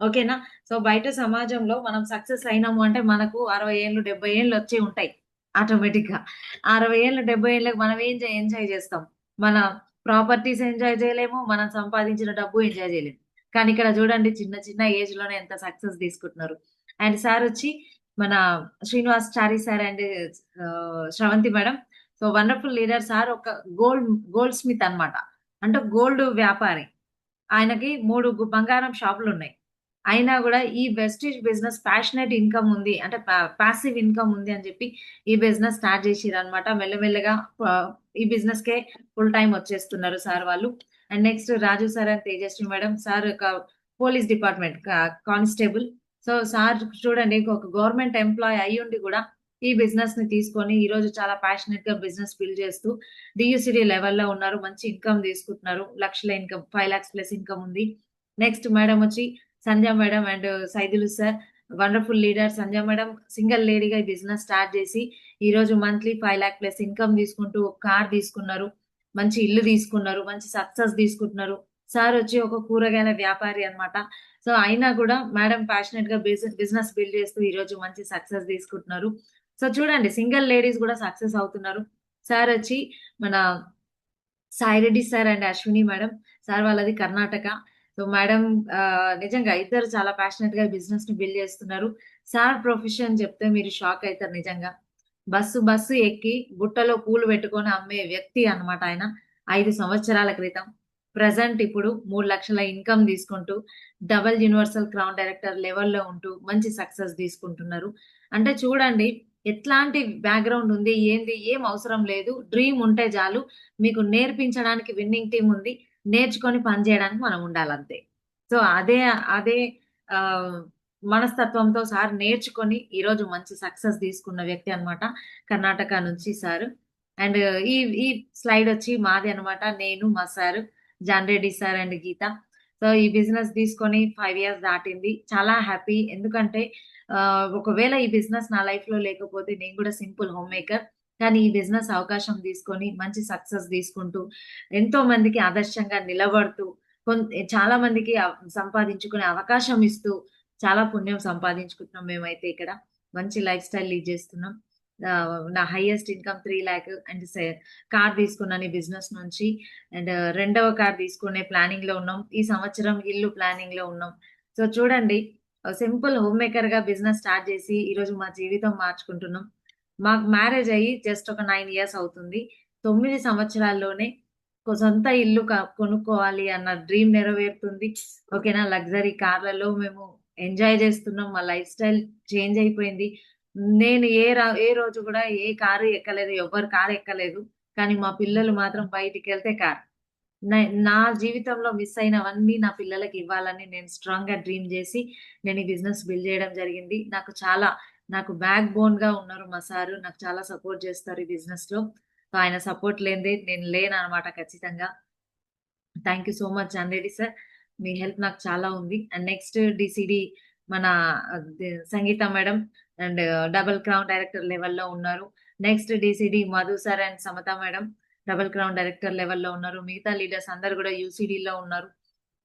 ఓకేనా. సో బయట సమాజంలో మనం సక్సెస్ అయినాము అంటే మనకు 60 ఏళ్ళు 70 ఏళ్ళు వచ్చి ఉంటాయి ఆటోమేటిక్ గా. 60 ఏళ్ళు 70 ఏళ్ళకి మనం ఏం ఎంజాయ్ చేస్తాం? మన ప్రాపర్టీస్ ఎంజాయ్ చేయలేము, మనం సంపాదించిన డబ్బు ఎంజాయ్ చేయలేము. కానీ ఇక్కడ చూడండి చిన్న చిన్న ఏజ్ లోనే ఎంత సక్సెస్ తీసుకుంటున్నారు. అండ్ సార్ వచ్చి మన Srinivas Chari sir and Sravanthi madam. So wonderful leader. Sir ఒక గోల్డ్ స్మిత్ అన్నమాట. అంటే గోల్డ్ వ్యాపారి. ఆయనకి 3 బంగారం షాపులు ఉన్నాయి. అయినా కూడా ఈ వెస్టీజ్ బిజినెస్ ప్యాషనేట్ ఇన్కమ్ ఉంది, అంటే పాసివ్ ఇన్కమ్ ఉంది అని చెప్పి ఈ బిజినెస్ స్టార్ట్ చేసిరు అనమాట. మెల్లమెల్లగా ఈ బిజినెస్ కే ఫుల్ టైం వచ్చేస్తున్నారు సార్ వాళ్ళు. And next Raju sir and Tejaswi madam. Sir ఒక police department constable. So sir చూడండి ఒక గవర్నమెంట్ ఎంప్లాయ్ అయ్యి ఉండి కూడా ఈ బిజినెస్ ని తీసుకొని ఈ రోజు చాలా ప్యాషనేట్ గా బిజినెస్ బిల్డ్ చేస్తూ డియూసిడి లెవెల్లో ఉన్నారు. మంచి ఇన్కమ్ తీసుకుంటున్నారు. లక్షల ఇన్కమ్ 5 lakhs ప్లస్ ఇన్కమ్ ఉంది. నెక్స్ట్ మేడం వచ్చి Sandhya madam and Saidulu sir. Wonderful leader. Sandhya madam single లేడీగా ఈ బిజినెస్ స్టార్ట్ చేసి ఈ రోజు మంత్లీ 5 lakh ప్లస్ ఇన్కమ్ తీసుకుంటూ కార్ తీసుకున్నారు. మంచి ఇల్లు తీసుకున్నారు. మంచి సక్సెస్ తీసుకుంటున్నారు. సార్ వచ్చి ఒక కూరగాయల వ్యాపారి అన్నమాట. సో అయినా కూడా మేడం ప్యాషనేట్ గా బిజినెస్ బిల్డ్ చేస్తూ ఈ రోజు మంచి సక్సెస్ తీసుకుంటున్నారు. సో చూడండి సింగిల్ లేడీస్ కూడా సక్సెస్ అవుతున్నారు. సార్ వచ్చి మన Saireddy sir and Ashwini madam. Sir వాళ్ళది కర్ణాటక. సో మేడం నిజంగా ఇద్దరు చాలా ప్యాషనెట్ గా బిజినెస్ ని బిల్డ్ చేస్తున్నారు. సార్ ప్రొఫెషన్ చెప్తే మీరు షాక్ అవుతారు నిజంగా. బస్సు ఎక్కి బుట్టలో పూలు పెట్టుకొని అమ్మే వ్యక్తి అన్నమాట ఆయన. 5 సంవత్సరాల క్రితం. ప్రజెంట్ ఇప్పుడు 3 లక్షల ఇన్కమ్ తీసుకుంటూ డబల్ యూనివర్సల్ క్రౌన్ డైరెక్టర్ లెవెల్లో ఉంటూ మంచి సక్సెస్ తీసుకుంటున్నారు. అంటే చూడండి ఎట్లాంటి బ్యాక్గ్రౌండ్ ఉంది, ఏంది, ఏం అవసరం లేదు. డ్రీమ్ ఉంటే చాలు. మీకు నేర్పించడానికి విన్నింగ్ టీం ఉంది. నేర్చుకొని పని చేయడానికి మనం ఉండాలంతే. సో అదే అదే ఆ మనస్తత్వంతో సార్ నేర్చుకొని ఈ రోజు మంచి సక్సెస్ తీసుకున్న వ్యక్తి అన్నమాట. కర్ణాటక నుంచి సార్. అండ్ ఈ ఈ స్లైడ్ వచ్చి మాది అన్నమాట. నేను మా sir John Reddy sir and Geeta. So ఈ బిజినెస్ తీసుకొని 5 ఇయర్స్ దాటింది. చాలా హ్యాపీ. ఎందుకంటే ఒకవేళ ఈ బిజినెస్ నా లైఫ్‌లో లేకపోతే నేను కూడా సింపుల్ హోమ్ మేకర్. కానీ ఈ బిజినెస్ అవకాశం తీసుకొని మంచి సక్సెస్ తీసుకుంటూ, ఎంతో మందికి ఆదర్శంగా నిలబడుతూ, చాలా మందికి సంపాదించుకునే అవకాశం ఇస్తూ, చాలా పుణ్యం సంపాదించుకుంటున్నాం మేమైతే ఇక్కడ. మంచి లైఫ్ స్టైల్ లీడ్ చేస్తున్నాం. నా హైయెస్ట్ ఇన్‌కమ్ 3,00,000 అండ్ కార్ తీసుకున్నాను ఈ బిజినెస్ నుంచి. అండ్ రెండవ కార్ తీసుకునే ప్లానింగ్‌లో ఉన్నాం. ఈ సంవత్సరం ఇల్లు ప్లానింగ్‌లో ఉన్నాం. సో చూడండి, సింపుల్ హోమ్ మేకర్‌గా బిజినెస్ స్టార్ట్ చేసి ఈరోజు మా జీవితం మార్చుకుంటున్నాం. మాకు మ్యారేజ్ అయ్యి జస్ట్ ఒక 9 ఇయర్స్ అవుతుంది. 9 సంవత్సరాల్లోనే సొంత ఇల్లు కొనుక్కోవాలి అన్న డ్రీమ్ నెరవేరుతుంది. ఓకేనా. లగ్జరీ కార్‌లలో మేము ఎంజాయ్ చేస్తున్నాం. మా లైఫ్ స్టైల్ చేంజ్ అయిపోయింది. నేను ఏ రోజు కూడా ఏ కారు ఎక్కలేదు. ఎవ్వరి కారు ఎక్కలేదు. కానీ మా పిల్లలు మాత్రం బయటికెళ్తే కారు. నా జీవితంలో మిస్ అయినవన్నీ నా పిల్లలకి ఇవ్వాలని నేను స్ట్రాంగ్‌గా డ్రీమ్ జేసి, నేను ఈ బిజినెస్ బిల్డ్ చేయడం జరిగింది. నాకు బ్యాక్ బోన్‌గా ఉన్నారు మా సారు. నాకు చాలా సపోర్ట్ చేస్తారు ఈ బిజినెస్‌లో. సో, ఆయన సపోర్ట్ లేనిదే నేను లేననమాట ఖచ్చితంగా. Thank you so much Anjali sir. మీ హెల్ప్ నాకు చాలా ఉంది. అండ్ నెక్స్ట్ డీసీడీ మన Sangeetha madam and double crown director లెవెల్‌లో ఉన్నారు. Next DCD Madhu sir and Samatha madam double crown director లెవెల్‌లో ఉన్నారు. మిగతా లీడర్స్ అందరూ కూడా యూసీడీలో ఉన్నారు.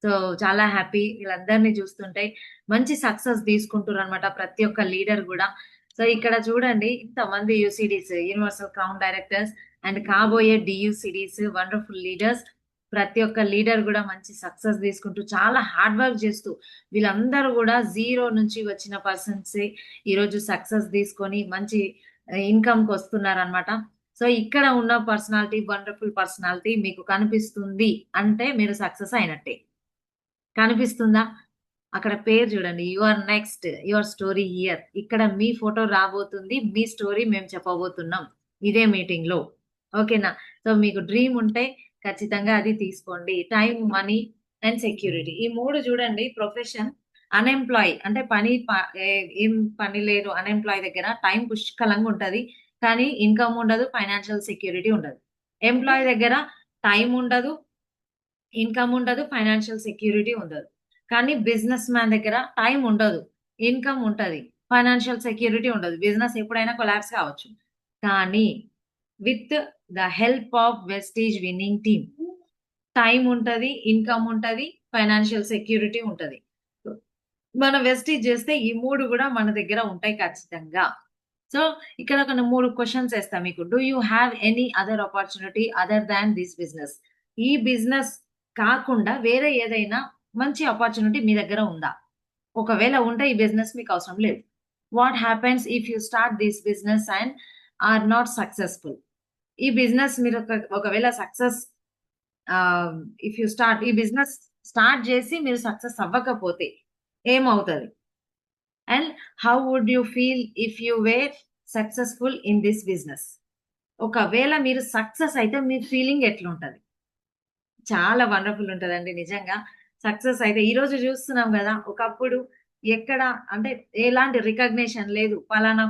సో, చాలా హ్యాపీ వీళ్ళందరిని చూస్తుంటే. మంచి సక్సెస్ తీసుకుంటుర్రనమాట ప్రతి ఒక్క లీడర్ గూడా. సో, ఇక్కడ చూడండి ఇంతమంది యూసీడీస్, యూనివర్సల్ క్రౌన్ డైరెక్టర్స్ అండ్ కాబోయే డీయూసీడీస్ వండర్‌ఫుల్ లీడర్స్. ప్రతి ఒక్క లీడర్ గూడా మంచి సక్సెస్ తీసుకుంటూ, చాలా హార్డ్ వర్క్ చేస్తూ, వీళ్ళందరూ గూడా జీరో నుంచి వచ్చిన పర్సన్సే ఈరోజు సక్సెస్ తీసుకొని మంచి ఇన్‌కమ్‌కొస్తున్నారనమాట. సో, ఇక్కడ ఉన్న పర్సనాలిటీ వండర్‌ఫుల్ పర్సనాలిటీ మీకు కనిపిస్తుంది అంటే మీరు సక్సెస్ అయినట్టే. కనిపిస్తుందా? అక్కడ పేరు చూడండి. You are next. Your story here. ఇక్కడ మీ ఫోటో రాబోతుంది. మీ స్టోరీ మేము చెప్పబోతున్నాం. ఇదే మీటింగ్‌లో. ఓకేనా? సో, మీకు డ్రీమ్ ఉంటే ఖచ్చితంగా అది తీసుకోండి. Time, money and security. ఈ 3 చూడండి. ప్రొఫెషన్ అన్‌ఎంప్లాయీ అంటే ఏం పని లేదు అన్‌ఎంప్లాయీ దగ్గర టైం పుష్కలంగా ఉంటది. కానీ ఇన్‌కమ్ ఉండదు. ఫైనాన్షియల్ సెక్యూరిటీ ఉండదు. ఎంప్లాయీ దగ్గర టైం ఉండదు. ఇన్‌కమ్ ఉండదు. ఫైనాన్షియల్ సెక్యూరిటీ ఉండదు. కానీ బిజినెస్ మ్యాన్ దగ్గర టైం ఉండదు. ఇన్‌కమ్ ఉంటది. ఫైనాన్షియల్ సెక్యూరిటీ ఉండదు. బిజినెస్ ఎప్పుడైనా కొలాప్స్ కావచ్చు. కానీ with the help of Vestige winning team time ఉంటది. ఇన్‌కమ్ ఉంటది. ఫైనాన్షియల్ సెక్యూరిటీ ఉంటది. మన వెస్టీజ్ చేస్తే ఈ 3 గూడా మన దగ్గర ఉంటాయి ఖచ్చితంగా. సో, ఇక్కడ ఒక 3 క్వెషన్స్ ఏస్తా మీకు. Do you have any other opportunity other than this business? ఈ బిజినెస్ కాకుండా వేరే ఏదైనా మంచి ఆపర్చునిటీ మీ దగ్గర ఉందా? ఒకవేళ ఉంటే ఈ బిజినెస్ మీకు అవసరం లేదు. What happens if you start this business and are not successful? ఈ బిజినెస్ మీరు ఒకవేళ సక్సెస్ ఇఫ్ యూ స్టార్ట్ ఈ బిజినెస్ స్టార్ట్ చేసి మీరు సక్సెస్ అవ్వకపోతే ఏమవుతది? And how would you feel if you were successful in this business? ఒకవేళ మీరు సక్సెస్ అయితే మీ ఫీలింగ్ ఎట్లుంటది? చాలా వండర్‌ఫుల్ ఉంటదండి నిజంగా. సక్సెస్ అయితే ఈరోజు చూస్తున్నాం గదా! ఒకప్పుడు ఎక్కడ అంటే ఎలాంటి రికగ్నిషన్ లేదు. పలానా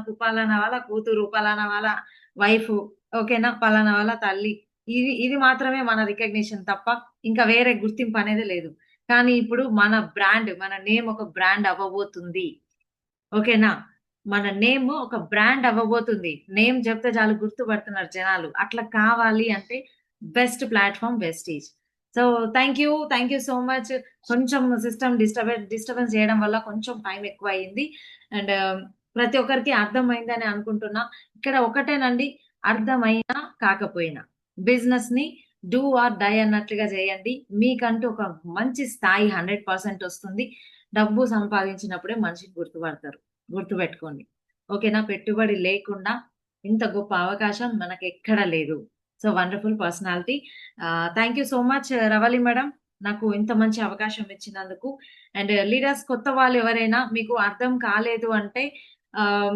వాళ్ళ కూతురు, పలానా వాళ్ళ వైఫు, ఓకేనా? పలానా వాళ్ళ తల్లి. ఇది మాత్రమే మన రికగ్నిషన్ తప్ప ఇంకా వేరే గుర్తింపు అనేది లేదు. కానీ ఇప్పుడు మన నేమ్ ఒక బ్రాండ్ అవ్వబోతుంది. ఓకేనా? మన నేమ్ ఒక బ్రాండ్ అవ్వబోతుంది. నేమ్ చెప్తే చాలు గుర్తుపడుతున్నారు జనాలు. అట్లా కావాలి అంటే best platform Vestige. So, thank you so much. కొంచెం సిస్టమ్ డిస్టర్బెన్స్ చేయడం వల్ల కొంచెం టైం ఎక్కువయింది. అండ్ ప్రతి ఒక్కరికి అర్థమైందని అనుకుంటున్నా. ఇక్కడ ఒకటేనండి, అర్థమైనా కాకపోయినా బిజినెస్‌ని డూ ఆర్ డై అన్నట్లుగా చేయండి. మీకంటూ ఒక మంచి స్థాయి 100% వస్తుంది. డబ్బు సంపాదించినప్పుడే మనిషిని గుర్తుపడతారు. గుర్తుపెట్టుకోండి. ఓకేనా? పెట్టుబడి లేకుండా ఇంత గొప్ప అవకాశం మనకెక్కడ లేదు. So, wonderful personality. Thank you so much Ravali madam. నాకు ఇంత మంచి అవకాశం ఇచ్చినందుకు. అండ్ లీడర్స్ కొత్త వాళ్ళు ఎవరైనా మీకు అర్థం కాలేదు అంటే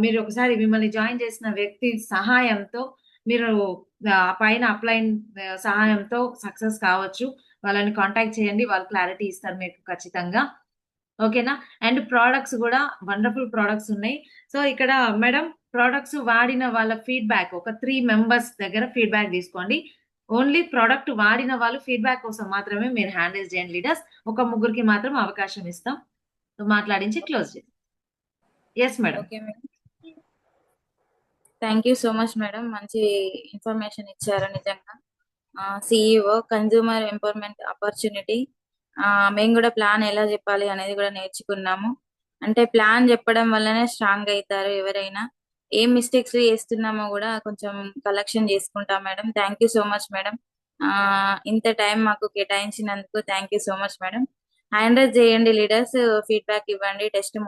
మీరు ఒకసారి మిమ్మల్ని జాయిన్ చేసిన వ్యక్తి సహాయంతో మీరు పైన అప్‌లైన్ సహాయంతో సక్సెస్ కావచ్చు. వాళ్ళని కాంటాక్ట్ చేయండి. వాళ్ళు క్లారిటీ ఇస్తారు మీకు ఖచ్చితంగా. ఓకేనా? అండ్ ప్రొడక్ట్స్ గూడా వండర్‌ఫుల్ ప్రొడక్ట్స్ ఉన్నాయి. సో, ఇక్కడ మేడం ప్రొడక్ట్స్ వాడిన వాళ్ళ ఫీడ్‌బ్యాక్ ఒక 3 మెంబర్స్ దగ్గర ఫీడ్‌బ్యాక్ తీసుకోండి. ఓన్లీ ప్రొడక్ట్ వాడిన వాళ్ళు ఫీడ్‌బ్యాక్ కోసం మాత్రమే మీరు హ్యాండ్ రైజ్ చేయండి లీడర్స్. ఒక ముగ్గురికి మాత్రం అవకాశం ఇస్తాం. మాట్లాడించి క్లోజ్ చేద్దాం. Yes madam. Okay madam. Thank you so much madam. మంచి ఇన్ఫర్మేషన్ ఇచ్చారు నిజంగా. CEO consumer empowerment opportunity. మేము కూడా ప్లాన్ ఎలా చెప్పాలి అనేది కూడా నేర్చుకున్నాము. అంటే ప్లాన్ చెప్పడం వల్లనే స్ట్రాంగ్ అవుతారు ఎవరైనా. ఏం మిస్టేక్స్ చేస్తున్నామో కూడా కొంచెం కలెక్షన్ చేసుకుంటాం madam. Thank you so much madam. ఇంత టైం మాకు కేటాయించినందుకు thank you so much madam. Hand raise చేయండి లీడర్స్, ఫీడ్బ్యాక్ ఇవ్వండి, టెస్ట్